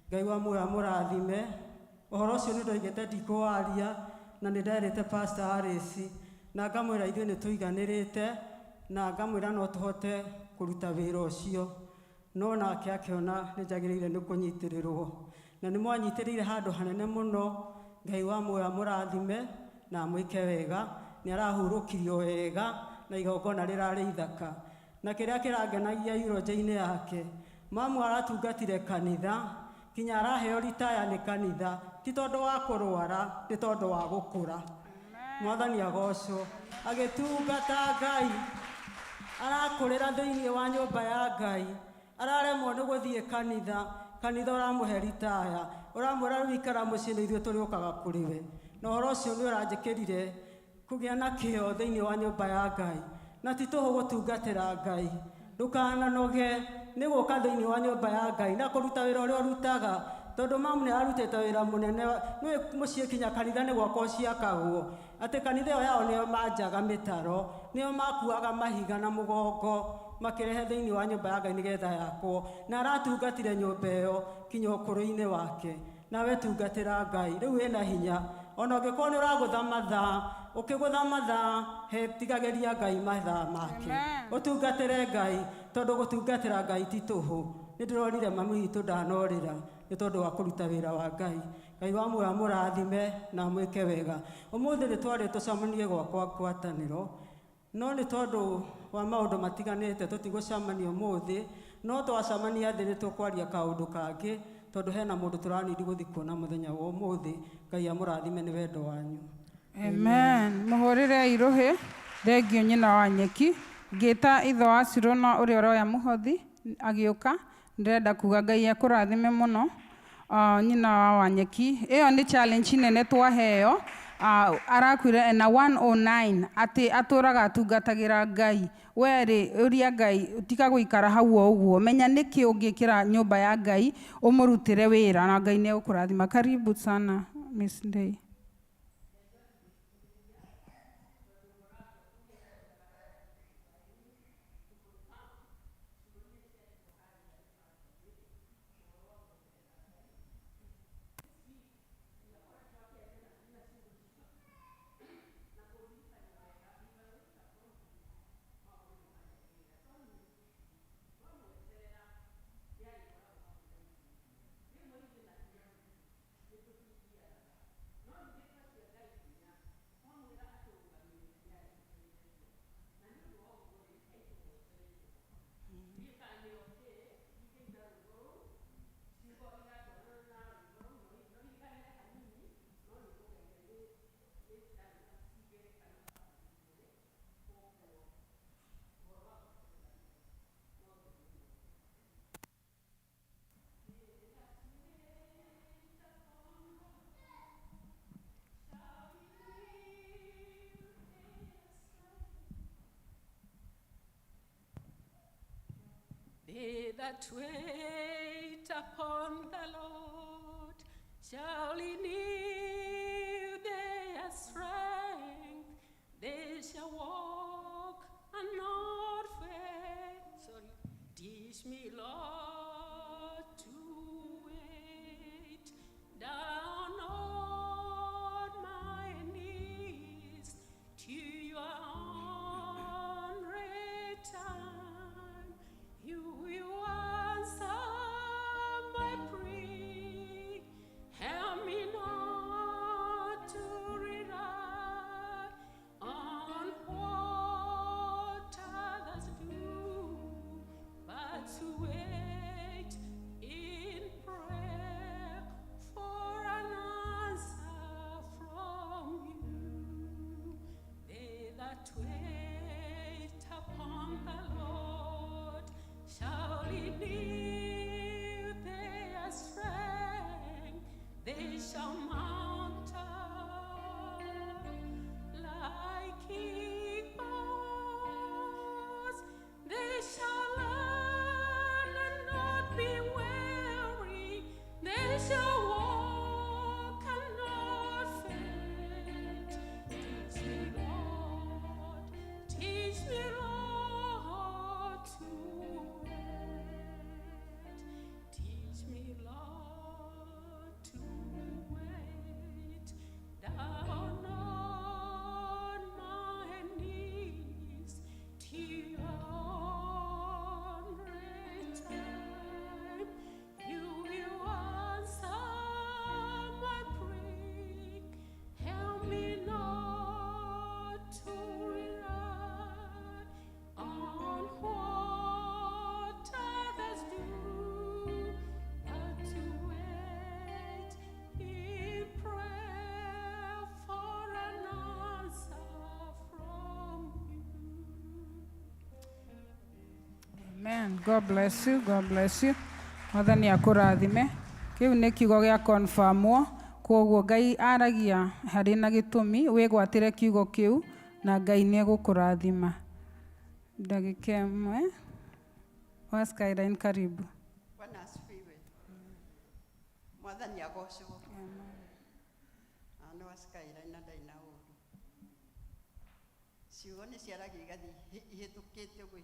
Ngai wa muoyo amũrathime. Ũhoro ũcio nĩ ndoigĩte ndikũwaria na nĩ nderĩte Pastor Harris na ngamwĩra ithuĩ nĩ tũiganĩrĩte na ngamwĩra no tũhote kũruta wĩra ũcio, no nake akĩona nĩ njagĩrĩire nĩ kũnyitĩrĩrwo, na nĩ mwanyitĩrĩire handũ hanene mũno. Ngai wa muoyo amũrathime na amwĩke wega, nĩ arahurũkirio wega na igongona rĩrarĩ ithaka. Na kĩrĩa kĩrangenagia ironje-inĩ yake, mamu aratungatire kanitha kinya araheo ritaya nĩ kanitha, ti tondũ wa kũrwara, nĩ tondũ wa gũkũra. Mwathani agocwo. Agĩtungata Ngai, arakũrĩra thĩinĩ wa nyũmba ya Ngai, araremwo nĩ gũthiĩ kanitha, kanitha ũramũhe ritaya, ũramwĩra rĩu ikara mũciĩ nĩ ithuĩ tũrĩũkaga kũrĩ we. Na ũhoro ũcio nĩ ũranjĩkĩrire kũgĩa na kĩyo thĩinĩ wa nyũmba ya Ngai, na ti tũhũ gũtungatĩra Ngai. Ndũkananoge nĩ gũka thĩinĩ wa nyũmba ya Ngai na kũruta wĩra ũrĩa ũrutaga, tondũ mamu nĩ arutĩte wĩra mũnene. Nĩ mũciĩ kinya kanitha nĩ gwakwa ciakagwo, atĩ kanitha ĩyo yao nĩo manjaga mĩtaro, nĩo makuaga mahiga na mũgongo makĩrehe thĩinĩ wa nyũmba ya Ngai nĩgetha yakwo, na aratungatire nyũmba ĩyo kinya ũkũrũ-inĩ wake. Nawe tungatĩra Ngai, rĩu wĩna hinya, ona ũngĩkorwo nĩ ũragũtha mathaa, ũkĩgũtha mathaa he tigagĩria Ngai mathaa make, ũtungatĩre Ngai tondũ gũtungatĩra Ngai ti tũhũ. Nĩ ndĩrorire mami witũ ndanorĩra nĩ tondũ wa kũruta wĩra wa Ngai. Ngai wa muoyo amũrathime na amwĩke wega. Ũmũthĩ nĩ twarĩ tũcemanie gwakwa ngwatanĩro, no nĩ tondũ wa maũndũ matiganĩte tũtigũcemania ũmũthĩ, no twacemania thĩ nĩ tũkwaria kaũndũ kangĩ tondũ hena mũndũ tũranindi gũthiĩ kuona mũthenya wa ũmũthĩ. Ngai amũrathime nĩ wendo wanyu. Amen. Mũhũrĩre irũhĩ. Thengio nyina wa nyeki. Ngĩta ithe wa Cirona ũrĩa ũroya mũhothi agĩũka. Ndĩrenda kuga Ngai akũrathime mũno. Nyina wa Wanyeki. Ĩyo nĩ challenge nene twaheo. Arakwire ena 109 atĩ atũraga atungatagĩra Ngai. Werĩ ũria Ngai ũtiga gũikara hau o ũguo. Menya nĩkĩ ũngĩkĩra nyũmba ya Ngai ũmũrutĩre wĩra na Ngai nĩ egũkũrathima. Karibu sana Miss Day. that wait upon the Lord shall renew their strength. They shall walk and not faint. Sorry. Teach me, Lord, to wait down on my knees to your own return. You will answer my prayer. Help me not to rely on what others do, but to wait in prayer for an answer from you. They that wait upon the Lord shall renew their strength. They shall mount up like eagles. They shall run and not be weary. They shall walk and not faint. Teach me, Lord, to wait. Teach me, Lord, to wait down on my knees to your own return. You will answer my prayer. Help me not to rely on what others do, but to wait in prayer for an answer from you. Amen. God bless you. God bless you. Mwathani akũrathime. Kĩu nĩ kiugo gĩa confirmwo. Kwoguo Ngai aragia harĩ na gĩtũmi wĩgwatĩre kiugo kĩu na Ngai nĩ egũkũrathima. Ndagĩka ĩmwe. Skyline karibu. Bwana asifiwe. Mwathani agocwo. Ano Skyline na ndaina ũru. Ciugo nĩ ciaragia igathi ihĩtũkĩte ũguo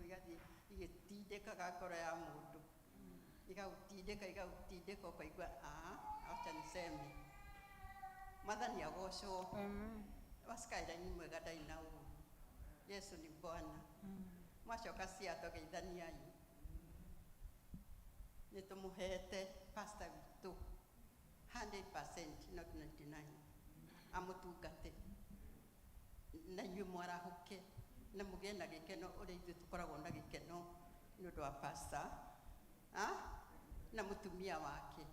igathi igĩtindĩkaga ngoro ya mũndũ. Igautindĩka ũkaigua acha niseme. Mwathani agocwo. Skyline mwega ndaina ũru. Yesu ni Bwana. Mwacoka ciatho geithaniai. Nĩtũmũhete pastor witũ 100% not 99. Amũtungate. Na inyuĩ mwarahũke na mũgĩe na gĩkeno ũrĩa ithuĩ tũkoragwo na gĩkeno nĩ ũndũ wa pastor na mũtumia wake.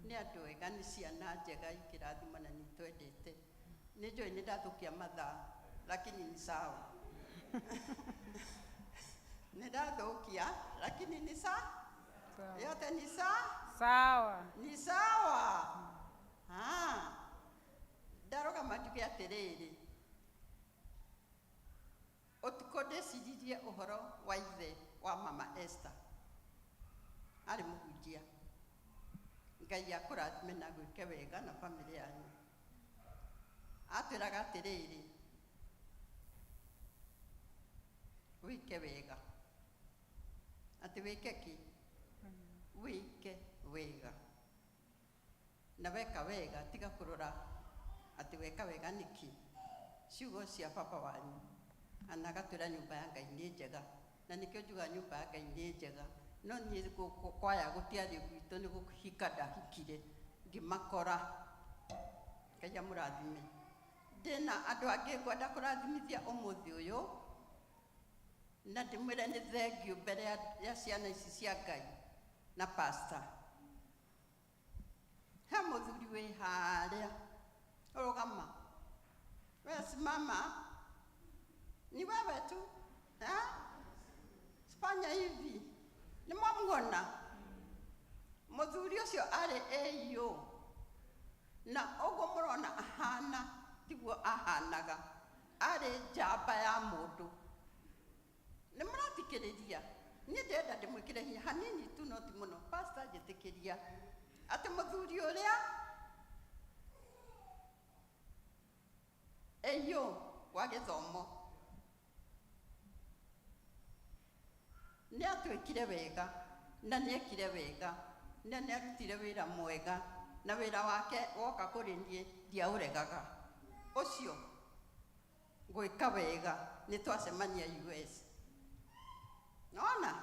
Nĩ andũ ega, nĩ ciana njega ikĩrathima na nĩtwendete. Nĩ njũĩ nĩ ndathũkia mathaa lakini ni sawa. Nĩndathũkia lakini ni sawa. Yote ni sawa. Ni sawa. Ndaroga matuge atĩrĩrĩ. Ũtukũ ndĩciririe ũhoro wa ithe wa mama Esther. Arĩ mũhunjia. Ngai akũrathime na gwĩke wega na famĩlĩ yanyu. Atwĩraga atĩrĩrĩ. Wĩke wega. Ati wĩke kĩ? Wĩke wega. Na weka wega tiga kũrora ati weka wega nĩkĩ. Ciugo cia papa wanyu. Anagatwĩra nyũmba ya Ngai nĩ njega. Na nĩkĩo njuga nyũmba ya Ngai nĩ njega. No niĩ kwaya gũtiarĩ gwitũ nĩ gũhika ndahikire. Ngĩmakora. Ngai amũrathime. Ndĩna andũ angĩ ngwenda kũrathimithia ũmũthĩ ũyũ. Na ndĩmwĩre nĩ thengiũ mbere ya ciana ici cia Ngai na pastor. He mũthuri wĩ harĩa. Rũgama. Wewe simama. Ni wewe tu. Fanya hivi. Nimwamuona. Mũthuri ũcio arĩ AU. Na ũguo mũrona ahana tiguo ahanaga. Arĩ njamba ya mũndũ. Nĩmũrathikĩrĩria. Niĩ ndĩrenda ndĩmwĩkĩre hinya hanini tu no ti mũno. Pastor njĩtĩkĩria atĩ mũthuri ũrĩa eyo wa gĩthomo nĩ atwĩkire wega na nĩ ekire wega na nĩ arutire wĩra mwega na wĩra wake woka kũrĩ niĩ ndiaũregaga. Ũcio gwĩka wega nĩ twacemania US. Nona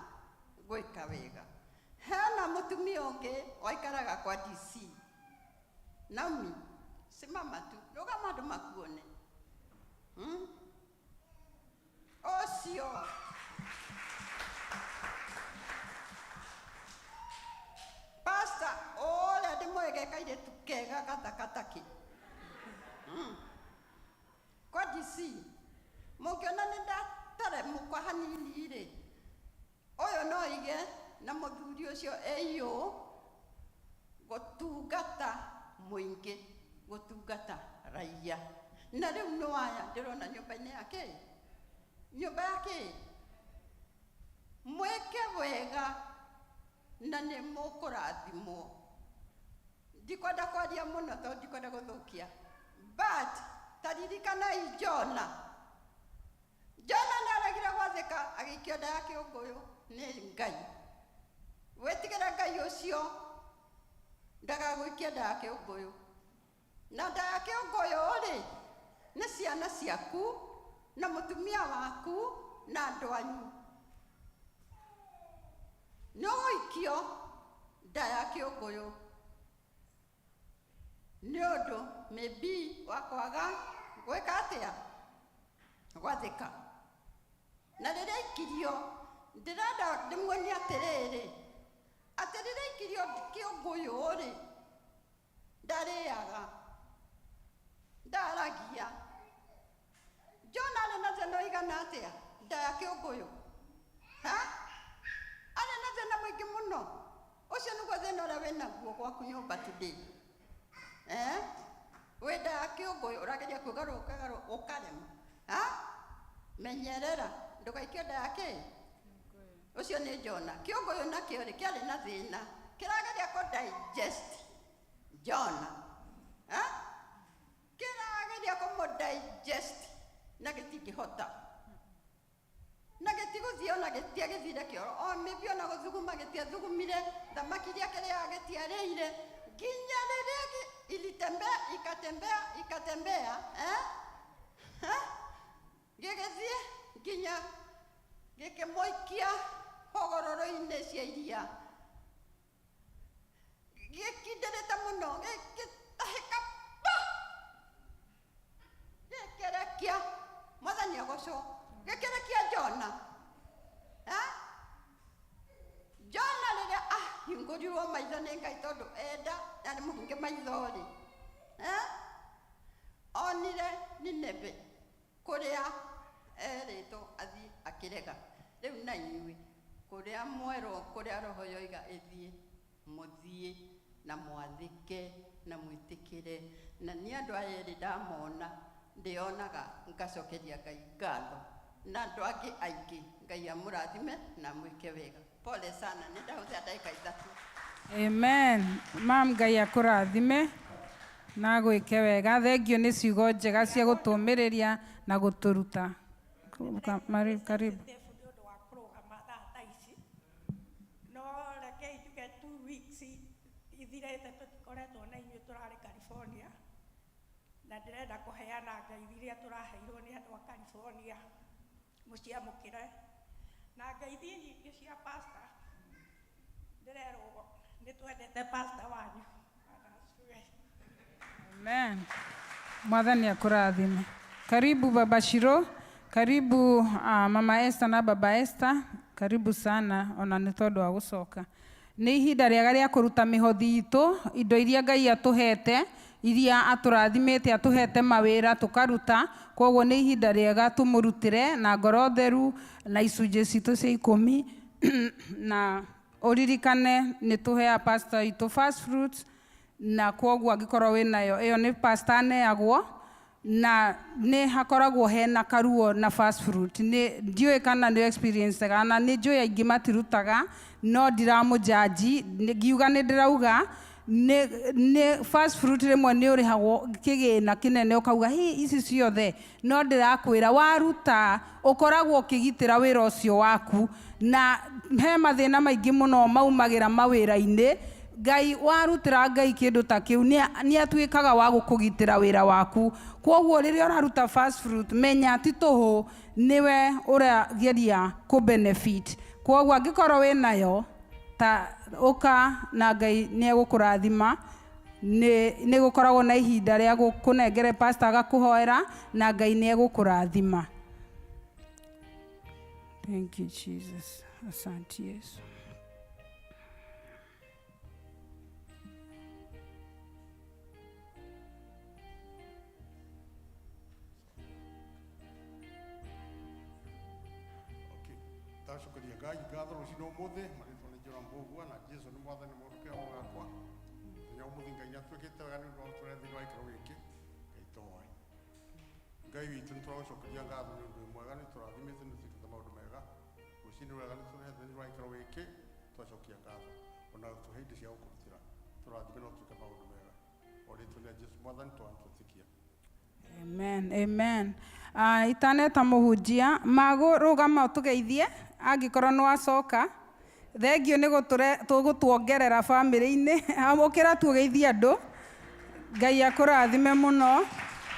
gwĩka wega. Hena mũtumia ũngĩ waikaraga kwa DC. Naomi, simama tu, rũgama andũ makuone. Ũcio Pastor ũrĩa ndĩmwĩge kairĩtu kega gathakataki kwa DC. Mũngĩona nĩ ndataremũka hanini-rĩ, ũyũ no ige na mũthuri ũcio eyo gũtungata mũingĩ, gũtungata raia. Na rĩu nĩ waya ndĩrona nyũmba-inĩ yake, nyũmba yake mwĩke wega na nĩ mũkũrathimwo. Ndikwenda kwaria mũno tondũ ndikwenda gũthũkia, but taririkanai Jona. Jona nĩ aregire gwathĩka agĩikio nda ya kĩũngũyũ nĩ Ngai. Wĩtigĩre Ngai ũcio ndagagũikie nda ya kĩũngũyũ. Na nda ya kĩũngũyũ-rĩ nĩ ciana ciaku na mũtumia waku na andũ anyu. Nĩ ũgũikio nda ya kĩũngũyũ nĩ ũndũ maybe wa kwaga gwĩka atĩa, gwathĩka. Na rĩrĩa ikirio ndĩrenda ndĩmuonie atĩrĩrĩ, atĩ rĩrĩa ikirio kĩũngũyũ-rĩ ndarĩaga, ndaragia. Jona arĩ na thĩna ũigana atĩa nda ya kĩũngũyũ? Arĩ na thĩna mũingĩ mũno. Ũcio nĩguo thĩna ũrĩa wĩnaguo gwaku nyũmba today. Wĩ nda ya kĩũngũyũ ũrageria kwĩgarũra ũkarema. Menyerera ndũgaikio nda ya kĩ? Ũcio nĩ Jona. Kĩũngũyũ nakĩo-rĩ kĩarĩ na thĩna, kĩrageria kũ-digest Jona. Kĩrageria kũmũ-digest na gĩtingĩhota. Na gĩtigũthiĩ ona gĩtiagĩthire kĩoro. O maybe ona gũthuguma gĩtiathugumire, thamaki iria kĩrĩaga gĩtiarĩire, nginya rĩrĩa ilitembea ikatembea gĩgĩthiĩ nginya gĩkĩmũikia hogororo-inĩ cia iria. Gĩkindĩrĩte mũno, gĩkĩtahĩka gĩkĩrekia. Mwathani agocwo. Gĩkĩrekia Jona. Jona rĩrĩa ahingũrirwo maitho nĩ Ngai tondũ enda na nĩ mũhinge maitho-rĩ, onire Nineve kũrĩa erĩtwo athiĩ akĩrega. Rĩu na inyuĩ kũrĩa mwerwo, kũrĩa roho yoiga ĩthiĩ, mũthiĩ na mwathĩke na mwĩtĩkĩre. Na nĩ andũ aya erĩ ndamona ndĩonaga ngacokeria Ngai ngatho, na andũ angĩ aingĩ Ngai amũrathime na mwĩke wega. Pole sana, nĩ ndahũthĩra ndagĩka ithatũ. Amen. Mam, Ngai akũrathime na gwĩke wega. Thengio nĩ ciugo njega cia gũtũmĩrĩria na gũtũruta. Karibu. No reke njuge 2 weeks ithirĩte tũtikoretwo na inyuĩ tũrarĩ California, na ndĩrenda kũheana ngeithi iria tũraheirwo nĩ andũ a California mũciamũkĩre. Na ngeithi nyingĩ cia pastor ndĩrerwo nĩ twendete pastor wanyu. Amen. Mwathani akũrathime. Karibu Baba Shiro, karibu Mama Esther na Baba Esther, karibu sana ona nĩ tondũ wa gũcoka. Nĩ ihinda rĩega rĩa kũruta mĩhothi itũ, indo iria Ngai atũhete, iria atũrathimĩte atũhete mawĩra tũkaruta. Koguo nĩ ihinda rĩega tũmũrutĩre na ngoro theru na icunjĩ citũ cia 10 na ũririkane nĩ tũhea pastor itũ first fruits, na koguo angĩkorwo wĩ nayo ĩyo nĩ pastor aneagwo na nĩ hakoragwo hena karuo na fast fruit. Ndiũĩ kana nĩ experience kana nĩ njũĩ aingĩ matirutaga, no ndiramũjaji, ngiuga nĩ ndĩrauga nĩ fast fruit rĩmwe nĩ ũrĩhagwo kĩgĩna kĩnene ũkauga ici ciothe, no ndĩrakwĩra waruta ũkoragwo ũkĩgitĩra wĩra ũcio waku, na he mathĩna maingĩ mũno maumagĩra mawĩra-inĩ. Ngai warutĩra Ngai kĩndũ ta kĩu nĩ atuĩkaga wa gũkũgitĩra wĩra waku. Kwoguo rĩrĩa ũraruta fast fruit menya ti tũhũ nĩwe ũrageria kũ benefit. Kwoguo angĩkorwo wĩ nayo ta ũka na Ngai nĩ egũkũrathima. Nĩ gũkoragwo na ihinda rĩa gũkũnengere pastor agakũhoera na Ngai nĩ egũkũrathima. Thank you Jesus. Asante Yesu. Tacokeria Ngai ngatho rũcinĩ ũmũthĩ marĩtwa nĩ njĩra mbũgua na Jesũ nĩ mwathani mũndũke wa gakwa. Mũthenya ũmũthĩ Ngai nĩ atuĩkĩte wega nĩ ũndũ wa gũtũrehe thĩinĩ wa gĩkĩro gĩkĩ. Ngai tũhoe. Ngai witũ nĩ tũragũcokeria ngatho nĩ ũndũ mwega, nĩ tũrathimĩte nĩ twĩkĩte maũndũ mega. Rũcinĩ rwega nĩ tũrehe thĩinĩ wa gĩkĩro gĩkĩ, twacokia ngatho. Ona tũhe indo cia gũkũrutĩra. Tũrathime no twĩke maũndũ mega. O rĩtwa rĩa Jesũ mwathani twatwĩtĩkia. Amen. Amen. Itaneta mũhunjia magũrũgama ũtũgeithie angĩkorwo nĩ wacoka. Thengio nĩ gũtuongerera bamĩrĩ-inĩ, ũkĩra tugeithie andũ. Ngai akũrathime mũno.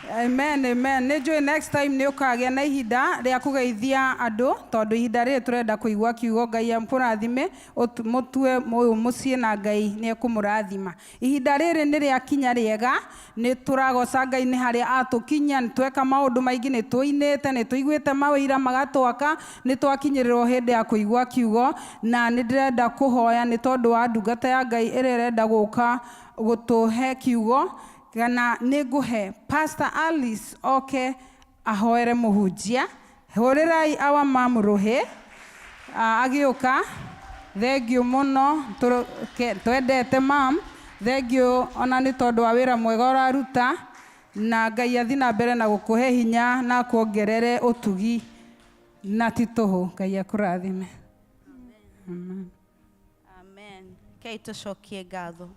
Amen, amen. Nĩ njũĩ next time nĩ ũkagĩa na ihinda rĩa kũgeithia andũ, tondũ ihinda rĩrĩ tũrenda kũigua kiugo. Ngai amũrathime, mũtue ũyũ mũciĩ na Ngai nĩ ekũmũrathima. Ihinda rĩrĩ nĩ rĩakinya rĩega, nĩ tũragoca Ngai nĩ harĩa atũkinya, nĩ tweka maũndũ maingĩ, nĩ tũinĩte, nĩ tũiguĩte mawĩra magatwaka, nĩ twakinyĩrĩrwo hĩndĩ ya kũigua kiugo, na nĩ ndĩrenda kũhoya nĩ tondũ wa ndungata ya Ngai ĩrĩa ĩrenda gũka gũtũhe kiugo. Kana nĩ ngũhe Pastor Alice oke ahoere mũhunjia. Hũrĩrai awa mamũrũhĩ agĩũka. Thengio mũno, twendete mam. Thengio ona nĩ tondũ wa wĩra mwega ũraruta, na Ngai athi na mbere na gũkũhe hinya na kuongerere ũtugi na ti tũhũ. Ngai akũrathime. Amen. Amen. Kei tũcokie ngatho.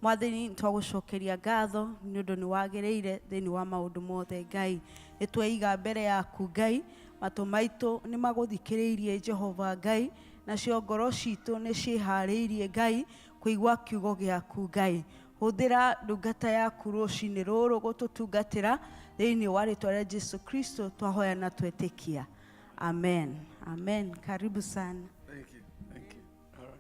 Mwathani twagũcokeria ngatho nĩ ũndũ nĩ wagĩrĩire thĩinĩ wa maũndũ mothe. Ngai nĩ tweiga mbere yaku Ngai, matũ maitũ nĩ magũthikĩrĩirie Jehova Ngai, nacio ngoro citũ nĩ ciĩharĩirie Ngai kũigua kiugo gĩaku Ngai. Hũthĩra ndungata yaku rũcinĩ rũrũ gũtũtungatĩra thĩinĩ wa rĩĩtwa rĩa Jesũ Kristo twahoya na twetĩkia. Amen. Amen. Karibu sana. Thank you. Thank you. All right.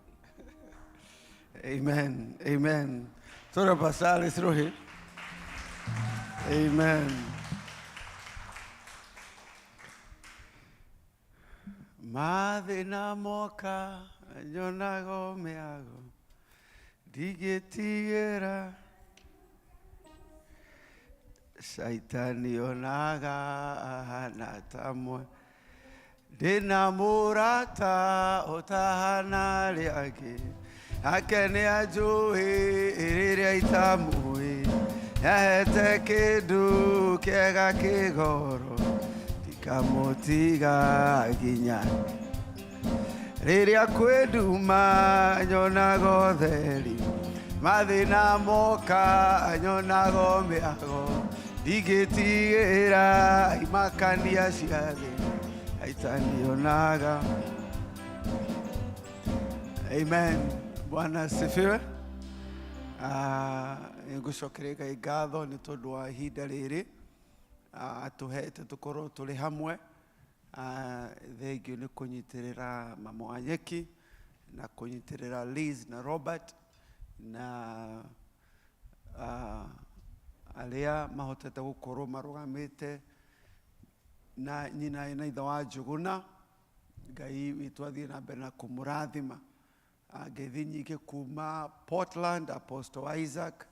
Amen. Amen. Tora pasales rohe. Amen. Mathina moka nyonago meago digetigera Saitani onaga ahana tamwe Dina murata otahana liake Akene ajoe iriria itamue Yahete kedu kega kegoro Tikamotiga ginya Riria kweduma nyonago theri Mathina moka nyonago meago Digetigera imakania ciathe Aitanionaga. Amen. Bwana asifiwe. Ngucokeria Ngai ngatho nĩ tondũ wa ihinda rĩrĩ atũhete tũkorwo tũrĩ hamwe. Thengio nĩ kũnyitĩrĩra mama wa nyeki na kũnyitĩrĩra Liz na Robert na arĩa mahotete gũkorwo marũgamĩte na nyina na ithe wa Njuguna. Ngai witũ athiĩ na mbere na kũmũrathima. Ngeithi nyingĩ kuma Portland, Apostle Isaac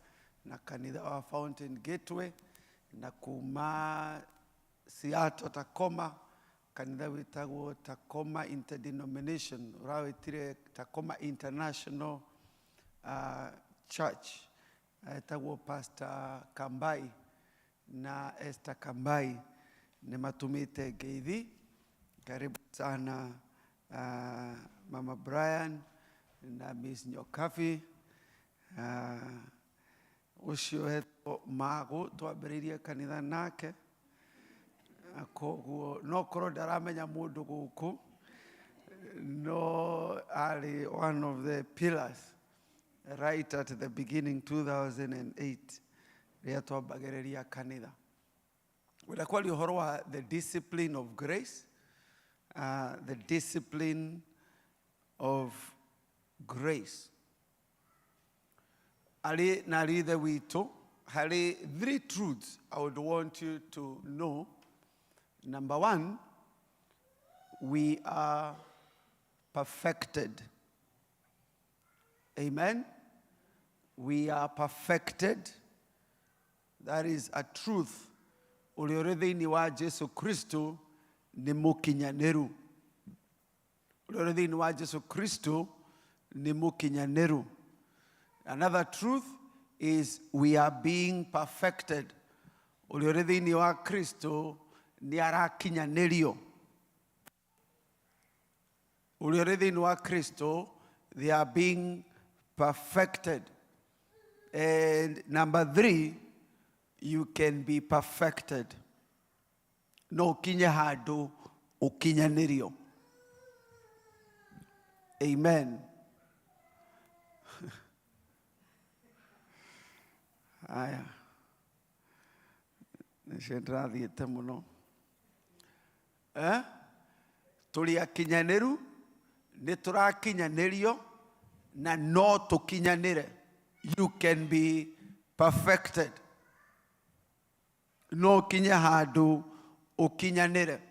na kanitha wa Fountain Gateway, na kuma Seattle Tacoma kanitha wĩtagwo Tacoma Interdenomination, ũrawĩtire Tacoma International Church, etagwo Pastor Kambai, na Esther Kambai nimatumite KAYDEE. Karibu sana Mama Brian na Miss Nyokafi. Ucio heto mago twambiririe kanitha nake. Koguo no korwo ndaramenya mundu guku, no ari one of the pillars right at the beginning 2008 ria twambagiriria kanitha. Wenda kwali uhoro wa the discipline of grace, the discipline of grace. Ali narithe wito hari 3 truths I would want you to know. Number 1, we are perfected. Amen. We are perfected. That is a truth. Uriore thiini wa Jesu Kristo ni mukinyaneru. Uriore thiini wa Jesu Kristo ni mukinyaneru. Another truth is we are being perfected. Uriore thiini wa Kristo ni arakinyanerio. Uriore thiini wa Kristo, they are being perfected. And number 3, you can be perfected. No kinye hado ukinyanerio. Amen. Aya. Nishendra thiete muno. Tuli akinyaneru, ni turakinyanerio, na no tukinyanire. You can be perfected. No kinya hadu ukinyanire.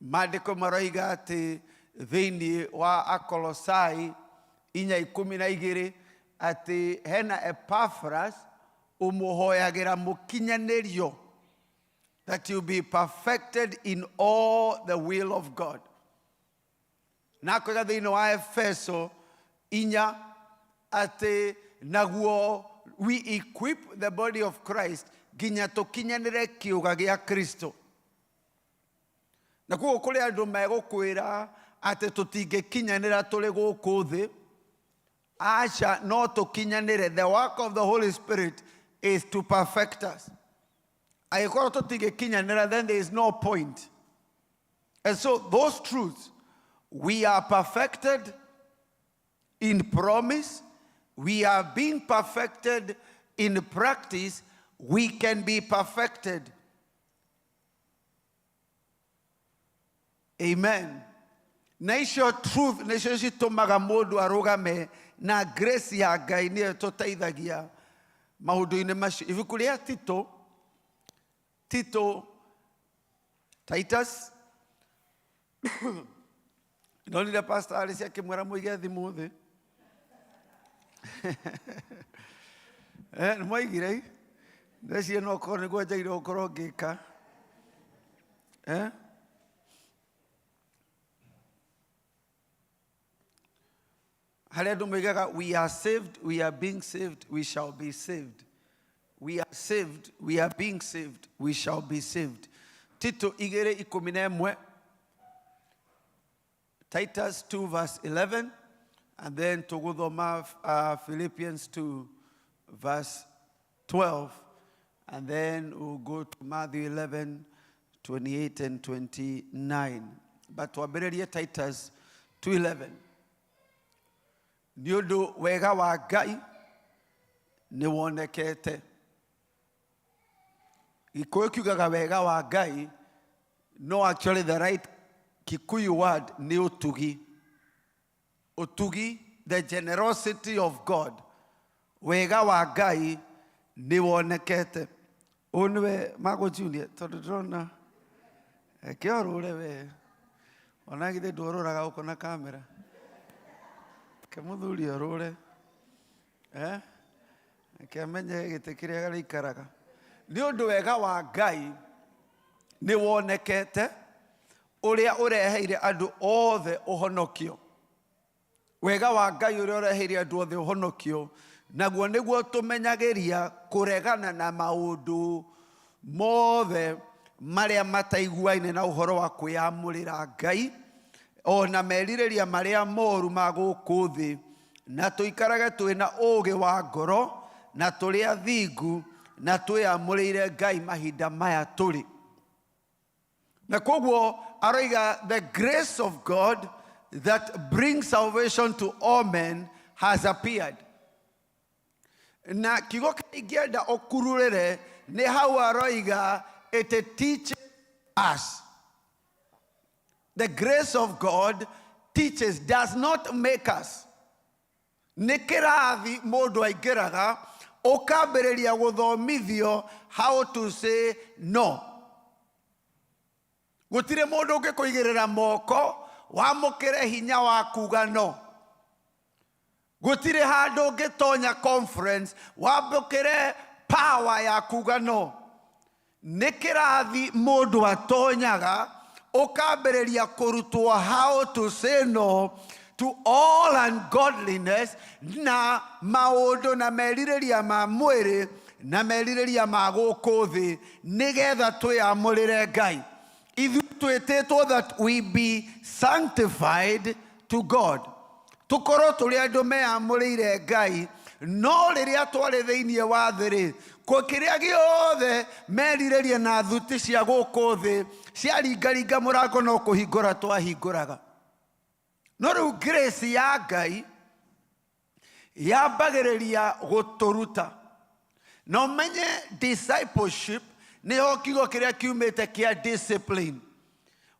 Maandiko maroiga ati thiini wa Akolosai 4:12 ati hena Epaphras umuhoyagira mukinyanerio, that you be perfected in all the will of God. Nakoga thiini wa Efeso 4 ati naguo we equip the body of Christ ginya tukinyanire kiuga gia Kristo. Na kuo kuri andu megukwira ati tutingikinyanira tuli guku thi, acha no tukinyanire. The work of the Holy Spirit is to perfect us. Ayikoro tutingikinyanira, then there is no point. And so those truths, we are perfected in promise, we are being perfected in practice, we can be perfected. Amen. Na icio truth, na icio citumaga mundu arugame na grace ya Ngai ni tuteithagia maundu-ini macio. Ibuku ria Titus ndonire pastor Alice akimwera muige thimu thi. Nimoigire ndeci no korwo niguo njaire gukorwo ngika. Hari andu moigaga we are saved, we are being saved, we shall be saved. We are saved, we are being saved, we shall be saved. Tito 2:11, Titus 2:11, and then tuguthoma Philippians 2:12, and then we'll go to Matthew 11:28 and 29. But wambiririe Titus 2:11. Niundu wega wa Ngai ni wonekete. Gikuyu kiugaga wega wa Ngai, no, actually the right Kikuyu word ni utugi. Utugi, the generosity of God. Wega wa Ngai ni wonekete. Unwe Mago Junior, todrona. Kiorure we. Onagide dorora uko na kamera. Kemuthuri orure. Kiamenye gite kiria gikaraga. Ni undu wega wa Ngai ni wonekete uria ureheire andu othe uhonokio. Wega wa Ngai uria ureheire andu othe uhonokio, naguo niguo tumenyagiria kuregana na maundu mothe maria mataiguaine na uhoro wa kwiyamurira Ngai ona merirĩria maria moru ma gũkũ thĩ na tũikarage twĩna ũũgĩ wa ngoro na tũrĩ athingu na twĩamũrĩire Ngai mahinda maya tũrĩ. Na koguo aroiga the grace of God that brings salvation to all men has appeared. Na kigo kĩngĩenda ũkururĩre nĩ hau aroiga it teaches us. The grace of God teaches, does not make us. Nĩ kĩrathi mũndũ aingĩraga ũkambĩrĩria gũthomithio how to say no. Gũtirĩ mũndũ ũngĩkũigĩrĩra moko wamũkĩre hinya wa kuga no. Gũtirĩ handũ ũngĩtonya conference wamũkĩre power ya kuga no. Nĩ kĩrathi mũndũ atonyaga ũkambĩrĩria kũrutwo how to say no to all ungodliness na maũndũ na merirĩria ma mwĩrĩ na merirĩria ma gũkũ thĩ nĩgetha twĩamũrĩre Ngai. Ithuĩ twĩtĩtwo that we be sanctified to God. Tũkorwo tũrĩ andũ meamũrĩire Ngai, no rĩrĩa twarĩ thĩinĩ wa thĩ-rĩ, kĩrĩa gĩothe merirĩria na thuti cia gũkũ thĩ ciaringaringa mũrango no kũhingũra twahingũraga. No rĩu grace ya Ngai yambagĩrĩria gũtũruta. Na ũmenye discipleship nĩho kiugo kĩrĩa kiumĩte kĩa discipline.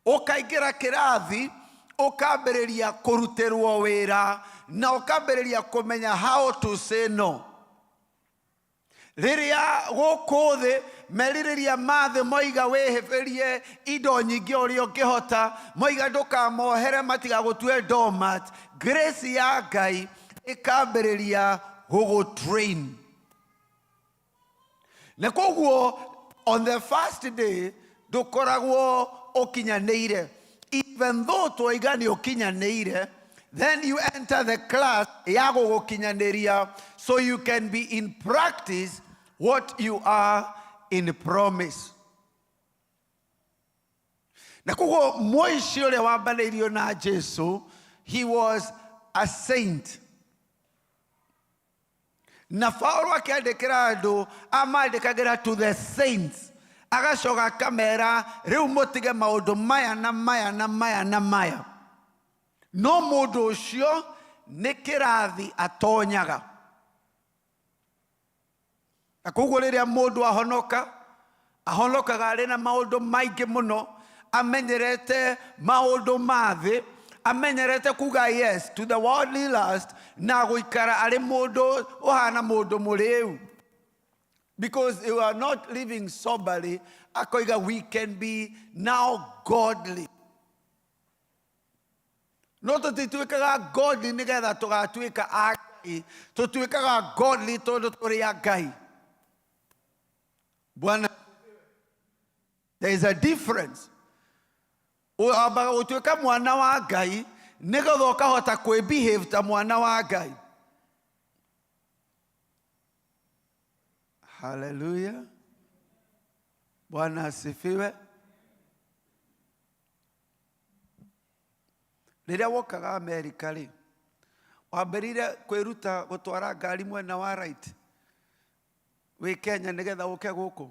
Ũkaingĩra kĩrathi ũkambĩrĩria kũrutĩrwo wĩra na ũkambĩrĩria kũmenya how to say no. Rĩrĩa gũkũ thĩ merirĩria ma thĩ moiga wĩhĩbĩrie indo nyingĩ ũrĩa ũngĩhota, moiga ndũkamohere matigagũtue doormat, grace ya Ngai ĩkambĩrĩria gũgũtrain. Na koguo on the first day ndũkoragwo ũkinyanĩire. Even though twoiga nĩ ũkinyanĩire, then you enter the class ya gũgũkinyanĩria so you can be in practice what you are in promise. Na koguo Moishi ũrĩa wambanĩirio na Jesu, he was a saint. Na Paulo akĩandĩkĩra andũ amandĩkagĩra to the saints. Agacoka akamera rĩu mũtige maũndũ maya na maya na maya na maya. No mũndũ ũcio nĩ kĩrathi atonyaga. Na koguo rĩrĩa mũndũ ahonokaga arĩ na maũndũ maingĩ mũno, amenyerete maũndũ ma thĩ, amenyerete kuga yes to the worldly lust na gũikara arĩ mũndũ ũhana mũndũ mũrĩu. Because you are not living soberly, akoiga we can be now godly. No tũtituĩkaga godly nĩgetha tũgatuĩka a Ngai, tũtuĩkaga godly tondũ tũrĩ a Ngai. Bwana, there is a difference. Ũambaga gũtuĩka mwana wa Ngai nĩgetha ũkahota kwĩbehave ta mwana wa Ngai. Hallelujah. Bwana asifiwe. Rĩrĩa wokaga Amerika rĩ, wambĩrĩire kwĩruta gũtwara ngari mwena wa right wĩ Kenya nĩgetha ũke gũkũ?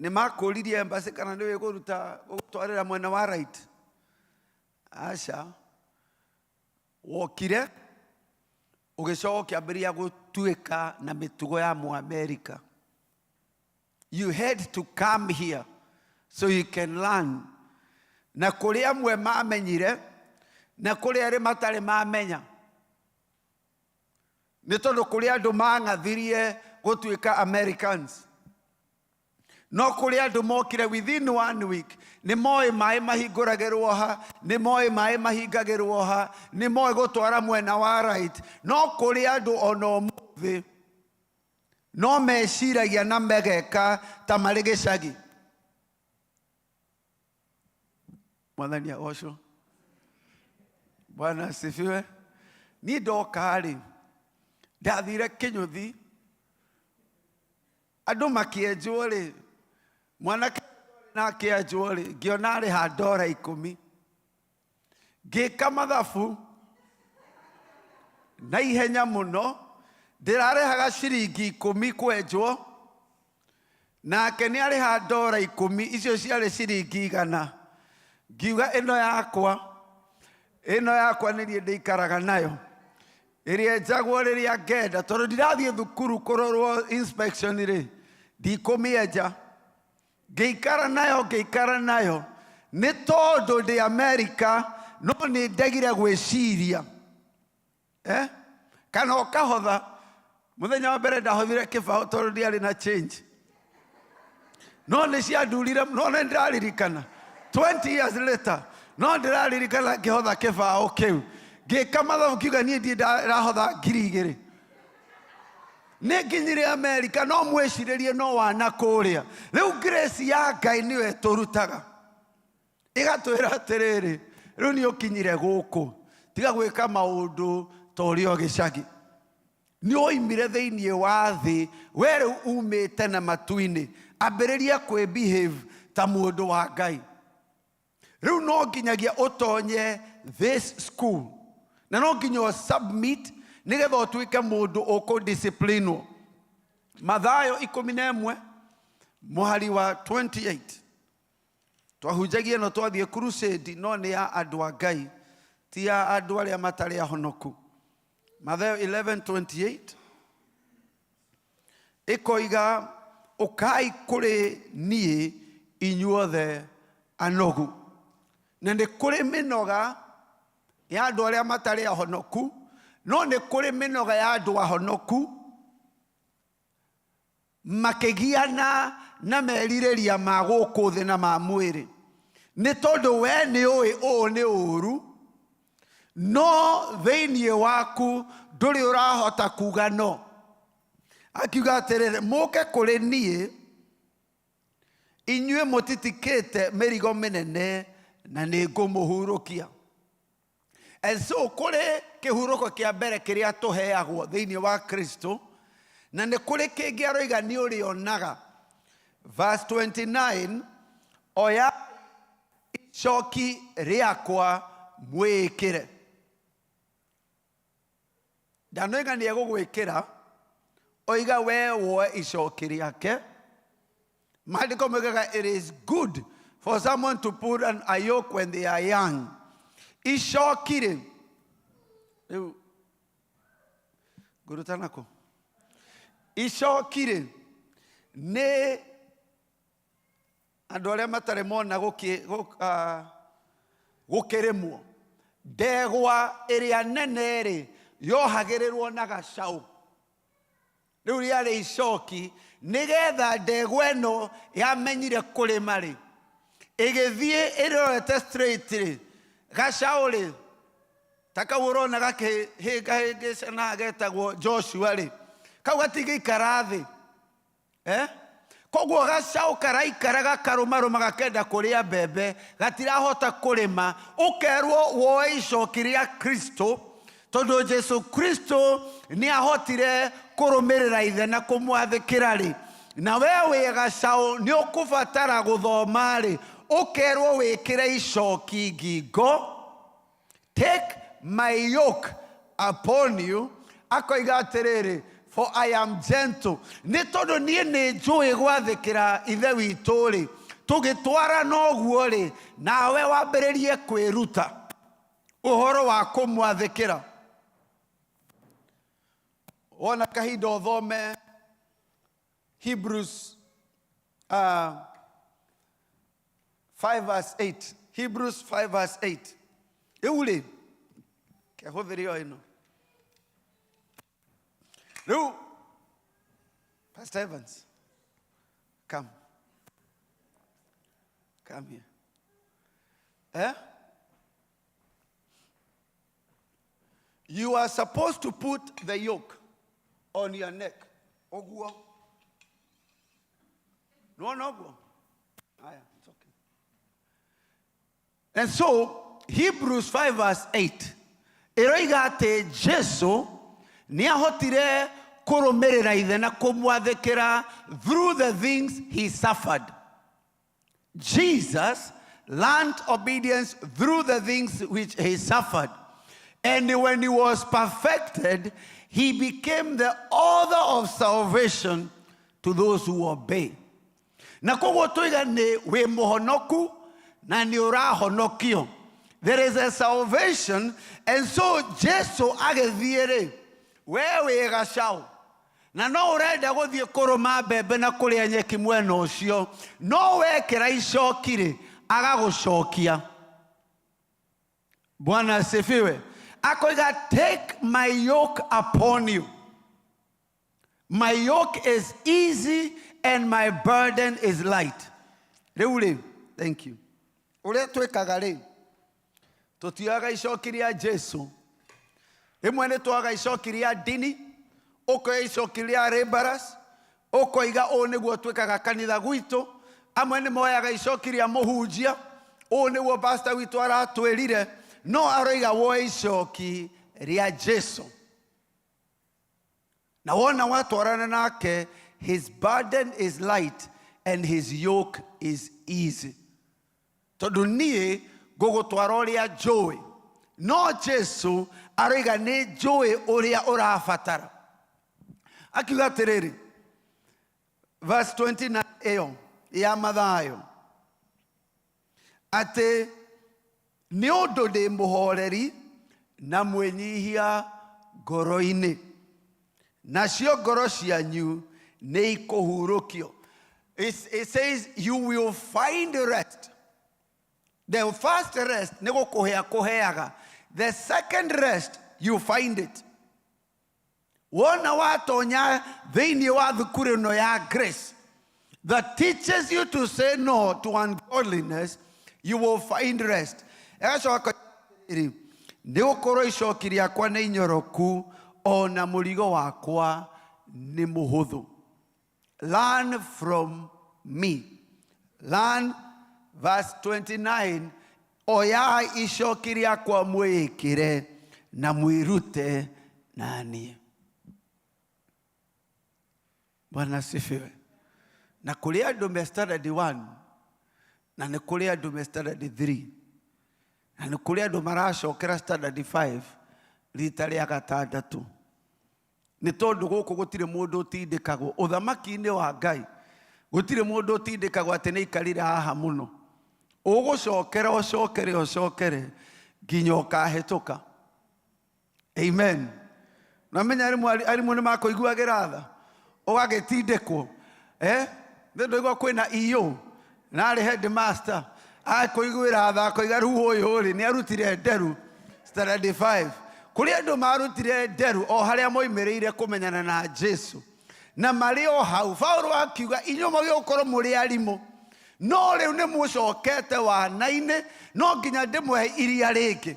Nĩ makũririe embassy kana nĩ wĩkũruta gũtwarĩra mwena wa right? Aca, wokire ũgĩcoka ũkĩambĩrĩria gũtuĩka na mĩtugo ya Mũamerika. You had to come here so you can learn. Na kũrĩ amwe mamenyire na kũrĩ arĩa matarĩ mamenya. Nĩ tondũ kũrĩ andũ mang'athirie gũtuĩka Americans. No kũrĩ andũ mokire within 1 week, nĩ moĩ maĩ mahingũragĩrwo ha, nĩ moĩ maĩ mahingagĩrwo ha, nĩ moĩ gũtwara mwena wa right. No kũrĩ andũ ona ũmũthĩ no meciragia na megeka ta marĩ gĩcagi. Mwathani agocwo. Bwana asifiwe. Niĩ ndoka rĩ, ndathire Kĩnyũthi, andũ makĩenjwo rĩ, Mwanake nake ajwole ngiona ari ha $10 ngika mathabu na ihenya muno ndirarehaga ciringi 10 kwenjwo nake ni ari ha $10 icio ciarĩ ciringi 100 ngiuga ĩno yakwa nĩ niĩ ndĩikaraga nayo ĩrĩa njagwo rĩrĩa ngenda tondũ ndirathiĩ thukuru kũrorwo inspection rĩ ndikũmĩenja ngĩikara nayo nĩ tondũ ndĩ Amerika no nĩ ndegire gwĩciria kana ũkahotha mũthenya wa mbere ndahothire kĩbaũ tondũ ndiarĩ na change no nĩ ciandurire no nĩ ndĩraririkana 20 years later no ndĩraririkana ngĩhotha kĩbaũ kĩu ngĩka mathabu kiuga niĩ ndirahotha 2,000 nĩ nginyire Amerika no mwĩcirĩrie no wana kũrĩa rĩu grace ya Ngai nĩwe tũrutaga ĩgatwĩra atĩrĩrĩ rĩu nĩ ũkinyire gũkũ tiga gwĩka maũndũ ta ũrĩa gĩcagi nĩ oimire thĩinĩ wa thĩ we rĩu umĩte na matu-inĩ ambĩrĩria kwĩbehave ta mũndũ wa Ngai rĩu no nginyagia ũtonye this school na no nginya submit nĩgetha ũtuĩke mũndũ ũkũdisciplinwo Mathayo 11 mũhari wa 28 twahunjagia no twathiĩ crusade no nĩ ya andũ a Ngai ti ya andũ arĩa matarĩ ahonoku Mathayo 11:28 ĩkoiga ũkai kũrĩ niĩ inyuothe anogu na nĩ kũrĩ mĩnoga ya andũ arĩa matarĩ ahonoku no nĩ kũrĩ mĩnoga ya andũ ahonoku makĩgiana na merirĩria ma gũkũ thĩ na ma mwĩrĩ nĩ tondũ we nĩ ũĩ ũũ nĩ ũru no thĩinĩ waku ndũrĩ ũrahota kuga no akiuga atĩrĩrĩ mũke kũrĩ niĩ inyuĩ mũtitikĩte mĩrigo mĩnene na nĩ ngũmũhurũkia and so kũrĩ kĩhurũko kĩa mbere kĩrĩa tũheagwo thĩinĩ wa Kristo na nĩ kũrĩ kĩngĩ aroiga nĩ ũrĩonaga verse 29 oya icoki rĩakwa mwĩkĩre ndanoiga nĩ egũgwĩkĩra oiga we woe icoki rĩake maandĩko moigaga it is good for someone to put on a yoke when they are young icoki rĩ rĩu ngũruta nako icoki rĩ nĩ andũ arĩa matarĩ mona gũkĩrĩmwo ndegwa ĩrĩa nene rĩ yohagĩrĩrwo na gacaũ rĩu rĩarĩ icoki nĩgetha ndegwa ĩno yamenyire kũrĩma rĩ ĩgĩthiĩ ĩrorete straight rĩ gacaũ rĩ ta kau ũrona gakĩhĩngahĩngĩcana getagwo Joshua rĩ kau gatingĩikara thĩ koguo gacaũ karaikara gakarũmarũma gakenda kũrĩa mbembe gatirahota kũrĩma ũkerwo woe icoki rĩa Kristo tondũ Jesu Kristo nĩ ahotire kũrũmĩrĩra ithe na kũmwathĩkĩra rĩ na we wĩ gacaũ nĩ ũkũbatara gũthoma rĩ ũkerwo wĩkĩre icoki ngingo take my yoke upon you akoiga atĩrĩrĩ for I am gentle nĩ tondũ niĩ nĩ njũĩ gwathĩkĩra ithe witũ rĩ tũgĩtwara noguo rĩ nawe wambĩrĩrie kwĩruta ũhoro wa kũmwathĩkĩra wona kahinda ũthome Hebrews 5:8 Hebrews 5:8 rĩu rĩ kehũthĩre o ĩno rĩu Pastor Evans come here you are supposed to put the yoke on your neck oguo no oguo it's okay and so Hebrews 5:8 ĩroiga atĩ Jesu nĩ ahotire kũrũmĩrĩra ithe na kũmwathĩkĩra through the things he suffered Jesus learned obedience through the things which he suffered. And when he was perfected, he became the author of salvation to those who obey. Na koguo tuiga ni we muhonoku na ni urahonokio. There is a salvation, and so Jesu agithiere wewe gacau. Na no urenda guthie kuruma mbembe na kuria nyeki mwena ucio, no wekera icokire agagucokia. Bwana asifiwe. Akoiga, take my yoke upon you. My yoke is easy and my burden is light. Reuli, thank you. Ule twekaga ri tutiaga icokiria Jesu. Rimwe ni twaga icokiria dini, ukoya icokiria rebels, ukoiga o niguo twekaga kanitha gwitu. Amwe ni moyaga icokiria muhunjia, o niguo pastor witu aratwirire. No aroiga woe icoki ria Jesu. Na wona watwarana nake, his burden is light and his yoke is easy. Tondu nie gugutwara uria njui, no Jesu aroiga ni njui uria urabatara. Akiuga atiriri, verse 29 iyo ya Mathayo, ati ni undu ndi muhoreri na mwenyihia ngoro-ini, nacio ngoro cianyu ni ikuhurukio. It says you will find rest. The first rest ni gukuhea kuheaga. The second rest you find it. Wona watonya thiini wa thukuru no ya grace that teaches you to say no to ungodliness, you will find rest. Ni ukorwo icoki riakwa ni inyoroku, ona murigo wakwa ni muhuthu. Learn from me. Learn, verse 29, oya icoki riakwa mwikire na mwirute nani. Bwana asifiwe. Na kuri andu me standard 1 na ni kuri andu me standard 3 na ni kuri andu maracokera standard 5 rita ria gatandatu. Ni tondu guku gutire mundu utindikagwo uthamaki-ini wa Ngai. Gutire mundu utindikagwo ati ni ikarire haha muno. Ugucokera ucokere nginya ukahituka. Amen. Namenya arimu ni makuiguagira tha ugagitindikwo ndio igwa kwina iyo na ari headmaster akuiguira tha koiga ruhu uyu ri ni arutire nderu standard 5 kuri andu marutire nderu o haria moimereire kumenyana na Jesu na mari o hau. Paulo akiuga inyo magiokorwo muri arimu no riu ni mucokete wana-ini no nginya ndimwe iria ringi.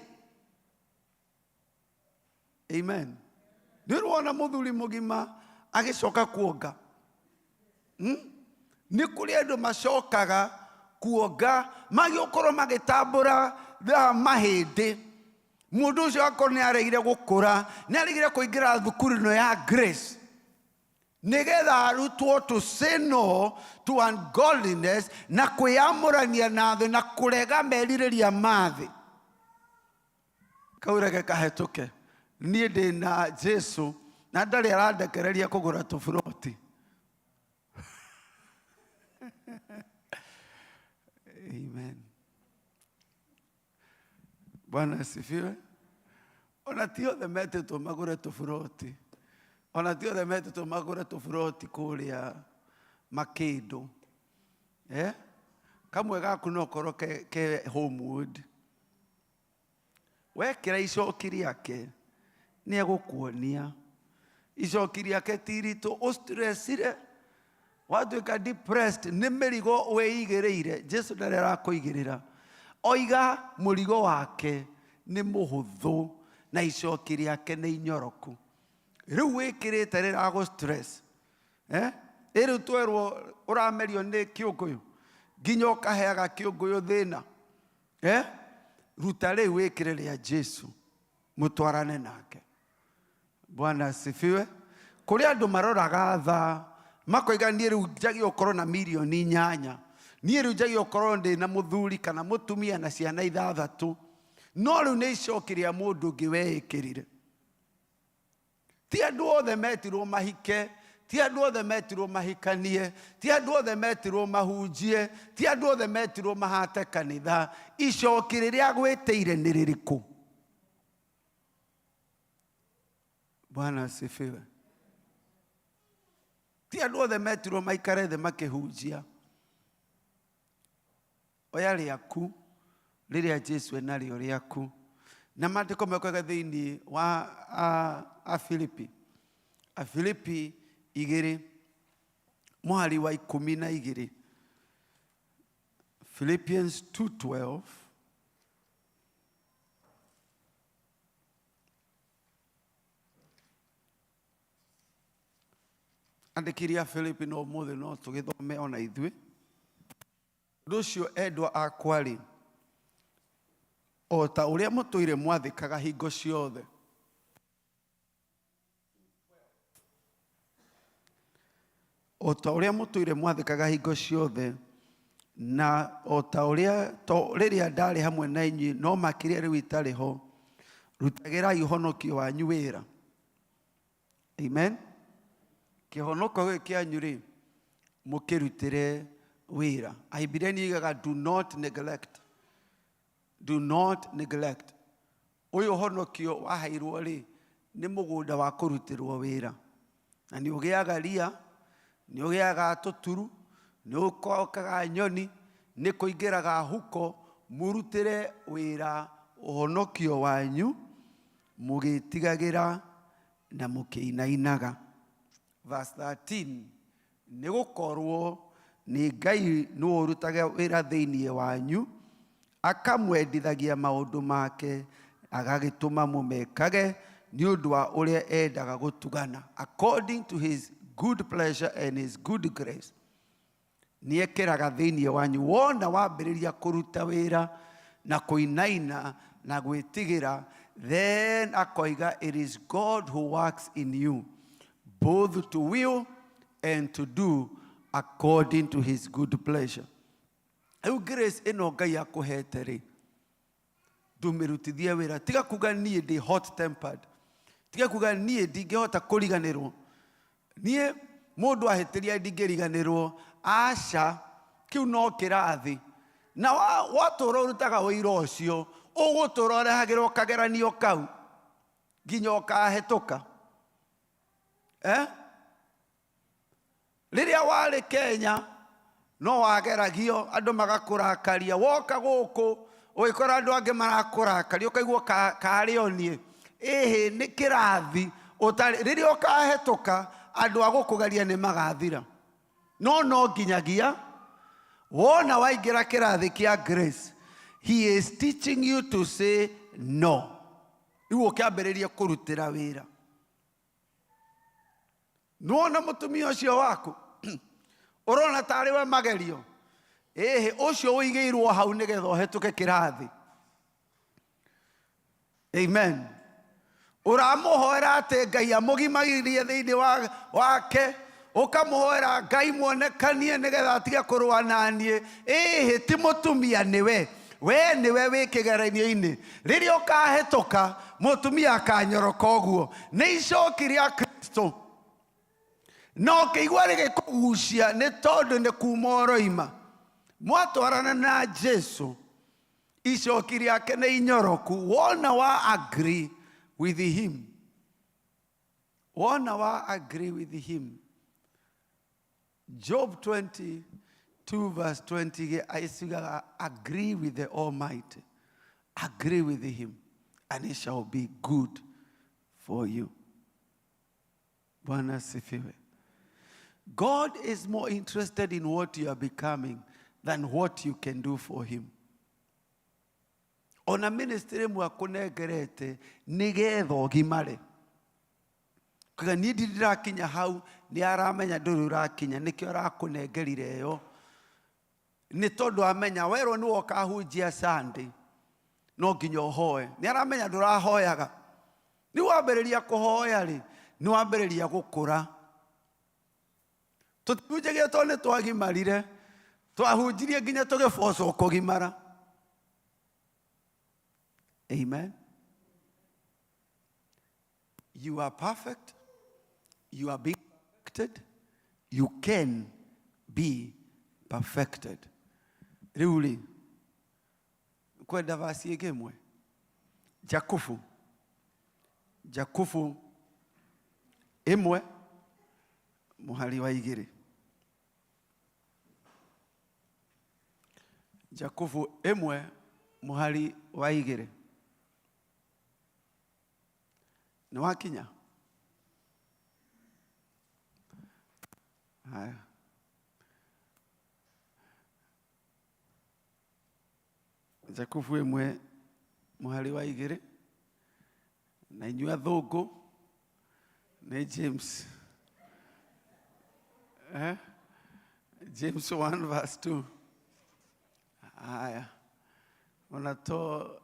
Amen. Ndirwona muthuri mugima agicoka kuonga. Ni kuri andu macokaga kuonga magiokorwo magitambura mahindi. Mundu ucio akorwo ni aregire gukura, ni aregire kuingira thukuru no ya grace, nigetha arutwo to say no to ungodliness na kwiyamurania na thĩ na kurega meririria mathi. Kaurege kahituke nie ndi na Jesu na ndari arandekereria kugura tufuroti. Amen. Bwana asifiwe. Ona ti othe metetwo magure tufuroti. Ona ti othe metetwo magure tufuroti kuria Makindu. Kamwe gaku no korwo ke Homewood. Wekira icoki riake ni egukuonia. Icoki riake tirito ustressire watuika depressed ni mirigo weigireire. Jesu ndari arakuigirira. Oiga murigo wake ni muhuthu na icoki riake ni inyoroku. Riu wikirite rirago stress riu twerwo uramerio ni kiunguyu nginya ukaheaga kiunguyu thina ruta riu wikire ria Jesu mutwarane nake. Bwana asifiwe. Kuri andu maroraga tha makoiga ni riu njagi ukorwo na milioni 8 niĩ rĩu njagio korwo ndĩ na mũthuri kana mũtumia na ciana 6 no rĩu nĩ icokire mũndũ ũngĩ weĩkĩrire. Ti andũ othe metirwo mahike, ti andũ othe metirwo mahikanie, ti andũ othe metirwo mahunjie, ti andũ othe metirwo mahate kanitha. Icoki rĩrĩa gwĩtĩire nĩ rĩrĩkũ? Bwana asifiwe. Ti andũ othe metirwo maikare thĩ makĩhunjia. Oya rĩaku rĩrĩa Jesu enarĩo rĩaku. Na maandĩko mekuaga thĩinĩ wa Filipi. Filipi 2 mũhari wa 12. Philippians 2:12. Andĩkĩria Filipi no mũthĩ no tũgĩthome ona ithuĩ. Ũndũ ũcio endwa akwa-rĩ, o ta ũrĩa mũtũire mwathĩkaga hingo ciothe. O ta ũrĩa mũtũire mwathĩkaga hingo ciothe, na o ta ũrĩa rĩrĩa ndarĩ hamwe na inyuĩ no makĩria rĩu itarĩ ho, rutagĩrai ũhonokio wanyu wĩra. Amen. Kĩhonoko gĩkĩ kĩanyu-rĩ, mũkĩrutĩre wĩra. Ahibirania yugaga do not neglect. Do not neglect. Ũyũ ũhonokio waheirwo-rĩ, nĩ mũgũnda wa kũrutĩrwo wĩra. Na nĩ ũgĩaga ria, nĩ ũgĩaga tũturu, nĩ ũkokaga nyoni, nĩ kũingĩraga huko, mũrutĩre wĩra ũhonokio wanyu, mũgĩtigagĩra na mũkĩinainaga. Verse 13, nĩ gũkorwo nĩ Ngai nĩwe ũrutaga wĩra thĩinĩ wanyu, akamwendithagia maũndũ make, agagĩtũma mũmekage nĩ ũndũ wa ũrĩa endaga gũtugana. According to his good pleasure and his good grace. Nĩ ekĩraga thĩinĩ wanyu. Wona wambĩrĩria kũruta wĩra na kũinaina na gwĩtigĩra, then akoiga it is God who works in you, both to will and to do according to his good pleasure. Rĩu grace ĩno Ngai akũhete-rĩ, ndũmĩrutithie wĩra. Tiga kuga niĩ ndĩ hot tempered. Tiga kuga niĩ ndingĩhota kũriganĩrwo. Niĩ mũndũ ahĩtĩria ndingĩriganĩrwo. Aca, kĩu no kĩrathi. Na watũra ũrutaga wĩra ũcio, ũgũtũra ũrehagĩrwo kageranio kau nginya ũkahĩtũka. Rĩrĩa warĩ Kenya no wageragio andũ magakũrakaria. Woka gũkũ ũgĩkora andũ angĩ marakũrakaria, ũkaigua karĩo niĩ. Ĩhĩ nĩ kĩrathi. Rĩrĩa ũkahĩtũka andũ a gũkũgeria nĩ magathira. No nginyagia wona waingĩra kĩrathi kĩa grace, he is teaching you to say no. Rĩu ũkĩambĩrĩria kũrutĩra wĩra. Nuona mũtumia ũcio waku ũrona tarĩ we magerio. Ĩhĩ ũcio ũigĩirwo hau nĩgetha ũhetũke kĩrathi. Amen. Ũramũhoera atĩ Ngai amũgimagĩrie thĩinĩ wake, ũkamũhoera Ngai muonekanie nĩgetha atige kũrũa na niĩ. Ĩhĩ ti mũtumia nĩwe. We nĩwe wĩ kĩgeranio-inĩ. Rĩrĩa ũkahĩtũka mũtumia akanyoroka ũguo. Nĩ icoki rĩa Kristo. No kĩigua rĩgĩkũgucia nĩ tondũ nĩ kuma ũroima. Mwatwarana na Jesu, icoki rĩake nĩ inyoroku. Wona wa agree with him. Wona wa agree with him. Job 22 verse 20, I say, agree with the Almighty. Agree with him, and it shall be good for you. Bwana asifiwe. God is more interested in what you are becoming than what you can do for him. Ona ministry mwakunengerete nigetha ũgimare. Kaga niĩ ndirakinya hau nĩ aramenya ndũrĩ ũrakinya nĩkĩo arakũnengerire yo. Nĩ tondũ amenya werwo nĩ woka hunjia Sunday no nginya ũhoe. Nĩ aramenya ndũrahoyaga. Nĩ wambĩrĩria kũhoya-rĩ, nĩ wambĩrĩria gũkũra. Tũtiunjagia tondũ nĩ twagimarire. twahunjirie nginya tugiboco kugimara. Amen. You are perfect. You are being perfected. You can be perfected. Riuli. Kwenda vasi egemwe. Jakufu. Emwe. Muhali wa igiri. Jakufu emwe. Muhali wa igiri. Ni wakinya. Haya. Jakufu emwe muhali wa igiri. Na inyua thogo. Na James. James 1 verse 2. Haya. Unato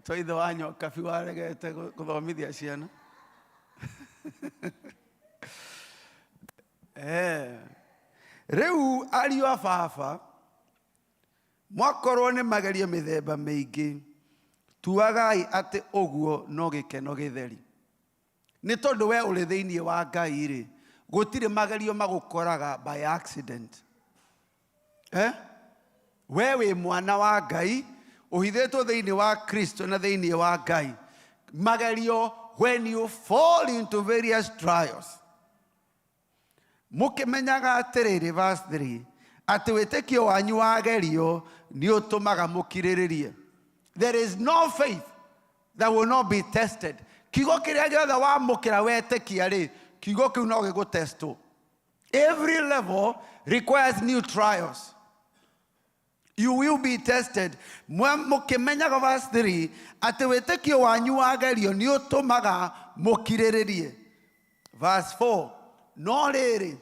toitho wanyo kafi waregete kuthomithia ciana. Riu ariũ a baba mwakorwo nĩ magerio mĩthemba mĩingĩ, tuagai atĩ ũguo no gĩkeno gĩtheri. Nĩ tondũ we ũrĩ thĩinĩ wa Ngai rĩ, gũtirĩ magerio magũkoraga by accident. We wĩ mwana wa Ngai, ũhithĩtwo thĩinĩ wa Kristo na thĩinĩ wa Ngai. Magerio, when you fall into various trials, mũkĩmenyaga atĩrĩrĩ verse 3, atĩ wĩtĩkio wanyu wagerio nĩ ũtũmaga mũkirĩrĩrie. There is no faith that will not be tested. Kiugo kĩrĩa gĩothe wamũkĩra wetĩkia rĩ, kiugo kĩu no gĩgũtestwo. Every level requires new trials. You will be tested. Mũkĩmenyaga verse 3, atĩ wĩtĩkio wanyu wagerio nĩ ũtũmaga mũkirĩrĩrie. Verse 4, no rĩrĩ,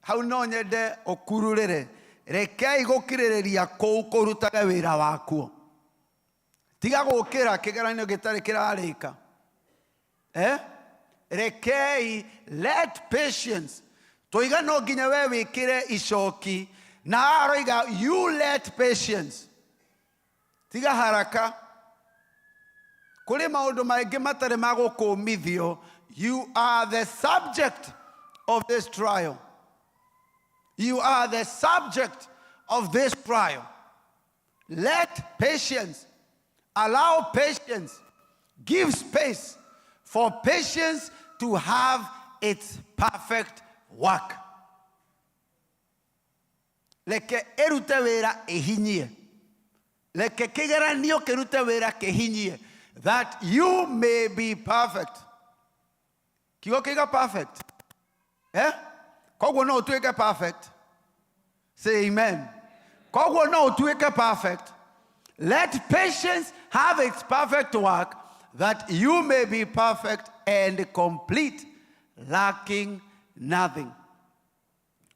hau no nyende ũkururĩre, rekei gũkirĩrĩria kũu kũrutaga wĩra wakuo. Tiga gũkĩra kĩgeranio gĩtarĩ kĩrarĩka. Rekei, let patience. Toiga no nginya we wĩkĩre icoki. Na aroiga, you let patience. Tiga haraka. Kũrĩ maũndũ maingĩ matarĩ ma gũkũmithio. You are the subject of this trial. You are the subject of this trial. Let patience. Allow patience. Give space for patience to have its perfect work. Leke erute wĩra ehinyie. Leke kĩgeranio kĩrute wĩra kĩhinyie. That you may be perfect. Kiugo kĩiga perfect. Koguo no ũtuĩke perfect. Say amen. Koguo no ũtuĩke perfect. Let patience have its perfect work, that you may be perfect and complete, lacking nothing.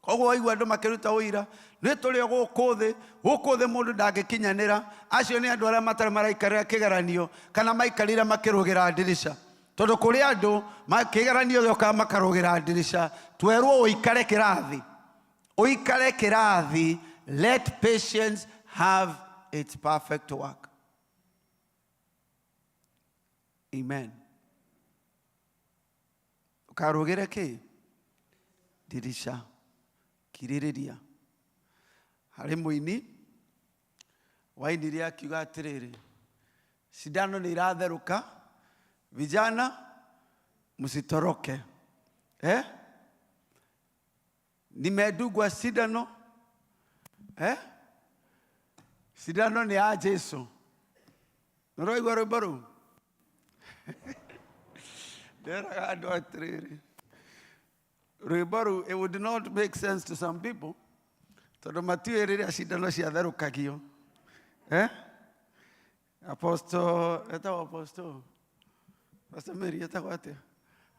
Koguo waigua andũ makĩruta ũira, nĩ tũrĩ gũkũ thĩ mũndũ ndangĩkinyanĩra. Acio nĩ andũ arĩa matarĩ maraikarĩra kĩgeranio kana maikarĩra makĩrũgĩra ndirica. Tondũ kũrĩ andũ kĩgeranio gĩoka makarũgĩra ndirica. Twerwo ũikare kĩrathi. Ũikare kĩrathi. Let patience have its perfect work. Amen. Ũkarũgĩre kĩ? Ndirica. Kirĩrĩria. Harĩ mũini wainirie akiuga atĩrĩrĩ, sindano nĩ iratherũka, vijana msitoroke. Nimedungwa sindano. Sindano ni ya Jesu. Nĩũraigua rwĩmbo rũu? Nderaga andũ atĩrĩrĩ, rwĩmbo rũu, it would not make sense to some people. Tondũ matiũĩ rĩrĩa cindano ciatherũkagio. Apostle, etagwo Apostle. Pastor Mary, etagwo atĩa?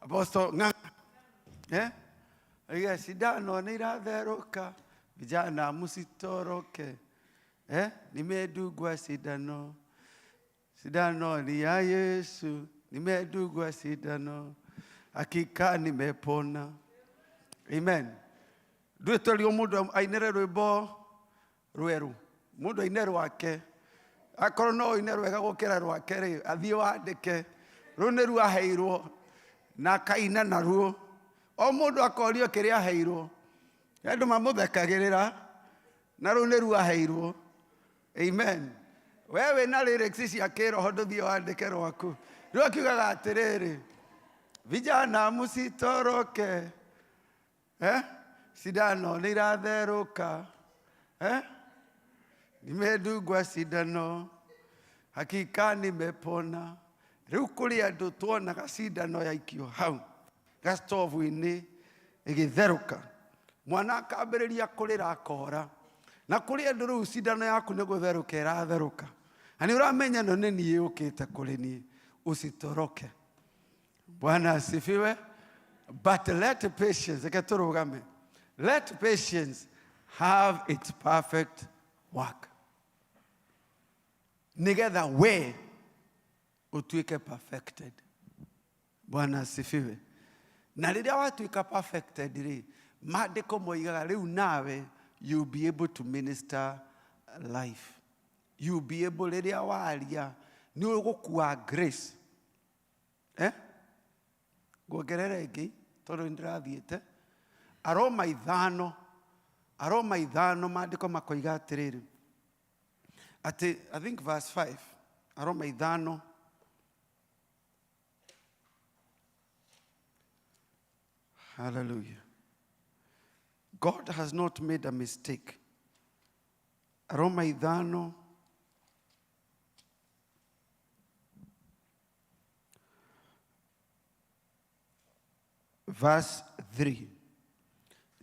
Apostle Ng'ang'a. Oiga sindano nĩ iratherũka, vijana msitoroke. Nimedungwa sindano. Sindano ni ya Yesu. Nimedungwa sindano. Hakika nimepona. Amen. Ndwetwerio mundu ainere rwimbo rweru. Mundu ainere wake. Akorwo no ine rwega gukira rwake ri athie wandike. Rune ru aheirwo na kaina naruo. O mundu akorio kiria aheirwo. Andu mamuthekagirira na rune ru aheirwo. Amen. Wewe na lyrics cia kiroho nduthie wandike rwaku. Riu akiugaga atiriri, vijana musitoroke, sindano nĩiratheruka, nimedungwa sindano, hakika nimepona. Riu kuri andu tuonaga sindano yaikio hau gastovu-ini igitheruka, mwana akambĩrĩria kũrĩra akora, na kuri andu riu sindano yaku nĩ gũtheruka ĩratheruka. Na nĩũramenya no nĩ niĩ ũkĩte kũrĩ niĩ, usitoroke. Bwana asifiwe. But let patience, let patience have its perfect work. Nigetha we utuike perfected. Bwana asifiwe. Na rĩrĩa watuika perfected ri, maandĩko moigaga rĩu nawe you'll be able to minister life. You'll be able rĩrĩa waria nĩ ũgũkua grace. Nguongerera ĩngĩ tondũ nĩndĩrathiĩte. Aroma 5 maandĩko makoiga atĩrĩrĩ, atĩ I think verse 5, Aroma 5, hallelujah. God has not made a mistake. Aroma 5 verse 3.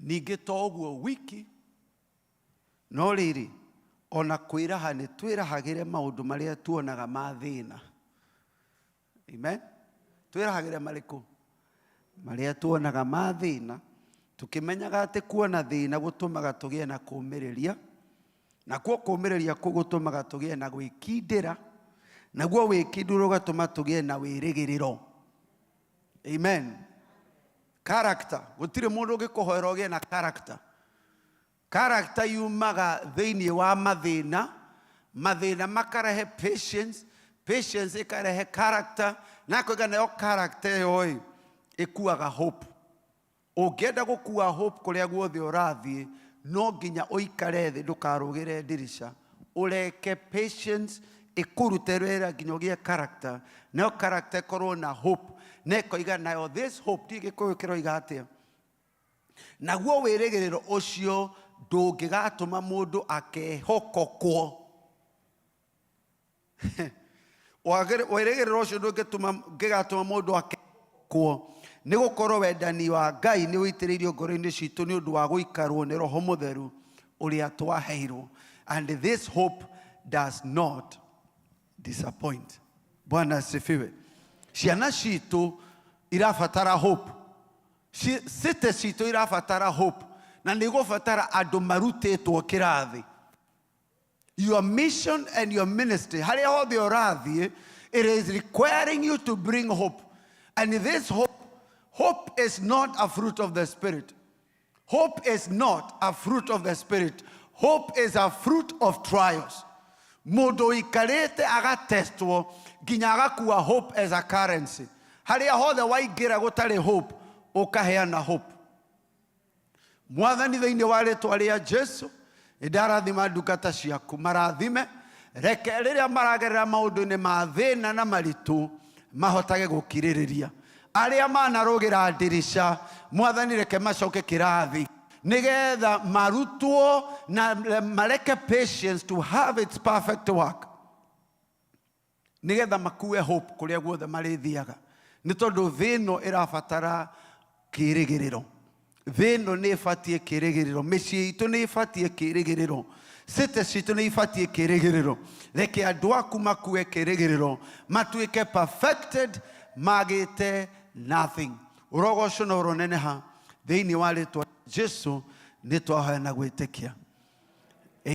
Ningĩ toguo wiki, no rĩrĩ, ona kwĩraha nĩ twĩrahagĩre maũndũ marĩa tuonaga ma thĩna. Amen. Twĩrahagĩre marĩkũ? Marĩa tuonaga ma thĩna, tukĩmenyaga atĩ kuona thĩna gũtũmaga tũgĩe na kũũmĩrĩria, na kuo kũũmĩrĩria kũu gũtũmaga tũgĩe na gwĩkindĩra, naguo wĩkindĩro ũgatũma tũgĩe na wĩrĩgĩrĩro. Amen. Character. Gũtirĩ mũndũ ũngĩkũhoera ũgĩe na character. Character yumaga thĩinĩ wa mathĩna, mathĩna makarehe patience, patience ikarehe character, na kũiga nayo character ĩyo ĩkuaga hope. Ũngĩenda gũkua hope kũrĩa guothe ũrathiĩ, no nginya ũikare thĩ ndũkarũgĩre ndirisha. Ũreke patience ĩkũrute wĩra nginya ũgĩe character, nayo character ĩkorwo na hope. Nekoiga nayo this hope Gĩkũyũ kĩroiga atĩa? Naguo wĩrĩgĩrĩro ũcio ndũngĩgatũma mũndũ akehokokwo. Wĩrĩgĩrĩro ũcio ndũngĩgatũma mũndũ akehokokwo. Nĩ gũkorwo wendani wa Ngai nĩ wĩitĩrĩirio ngoro-inĩ citũ nĩ ũndũ wa gũikarwo nĩ Roho Mũtheru ũrĩa twaheirwo. And this hope does not disappoint. Bwana asifiwe. Ciana citũ irabatara hope. Cite citũ irabatara hope. Na nĩ gũbatara andũ marutĩtwo kĩrathi. Your mission and your ministry, harĩa hothe ũrathiĩ, it is requiring you to bring hope. And this hope is not a fruit of the Spirit. Hope is not a fruit of the Spirit. Hope is a fruit of trials. Mũndũ ikarĩte agatestwo nginya agakua hope as a currency. Harĩa hothe waingĩra gũtarĩ hope, ũkaheana hope. Mwathani thĩinĩ wa rĩĩtwa rĩa Jesũ, nĩndarathima ndungata ciaku, marathime, reke rĩrĩa maragerera maũndũ-inĩ ma thĩna na maritũ, mahotage gũkirĩrĩria. Arĩa manarũgĩra ndirisha, Mwathani reke macoke kĩrathi, nigetha marutwo na mareke patience to have its perfect work. Nigetha makue hope kũrĩa guothe marĩthiaga. Nĩ tondũ thĩ ĩno ĩrabatara kĩĩrĩgĩrĩro. Thĩ ĩno nĩ ĩbatiĩ kĩĩrĩgĩrĩro. Mĩciĩ itũ nĩ ĩbatiĩ kĩĩrĩgĩrĩro. Cite citũ nĩ ibatiĩ kĩĩrĩgĩrĩro. Reke andũ aku makue kĩĩrĩgĩrĩro, matuĩke perfected, magĩte nothing. Ũrogoco na ũroneneha thĩinĩ wa rĩĩtwa Jesũ nĩ twahoya na gwĩtĩkia.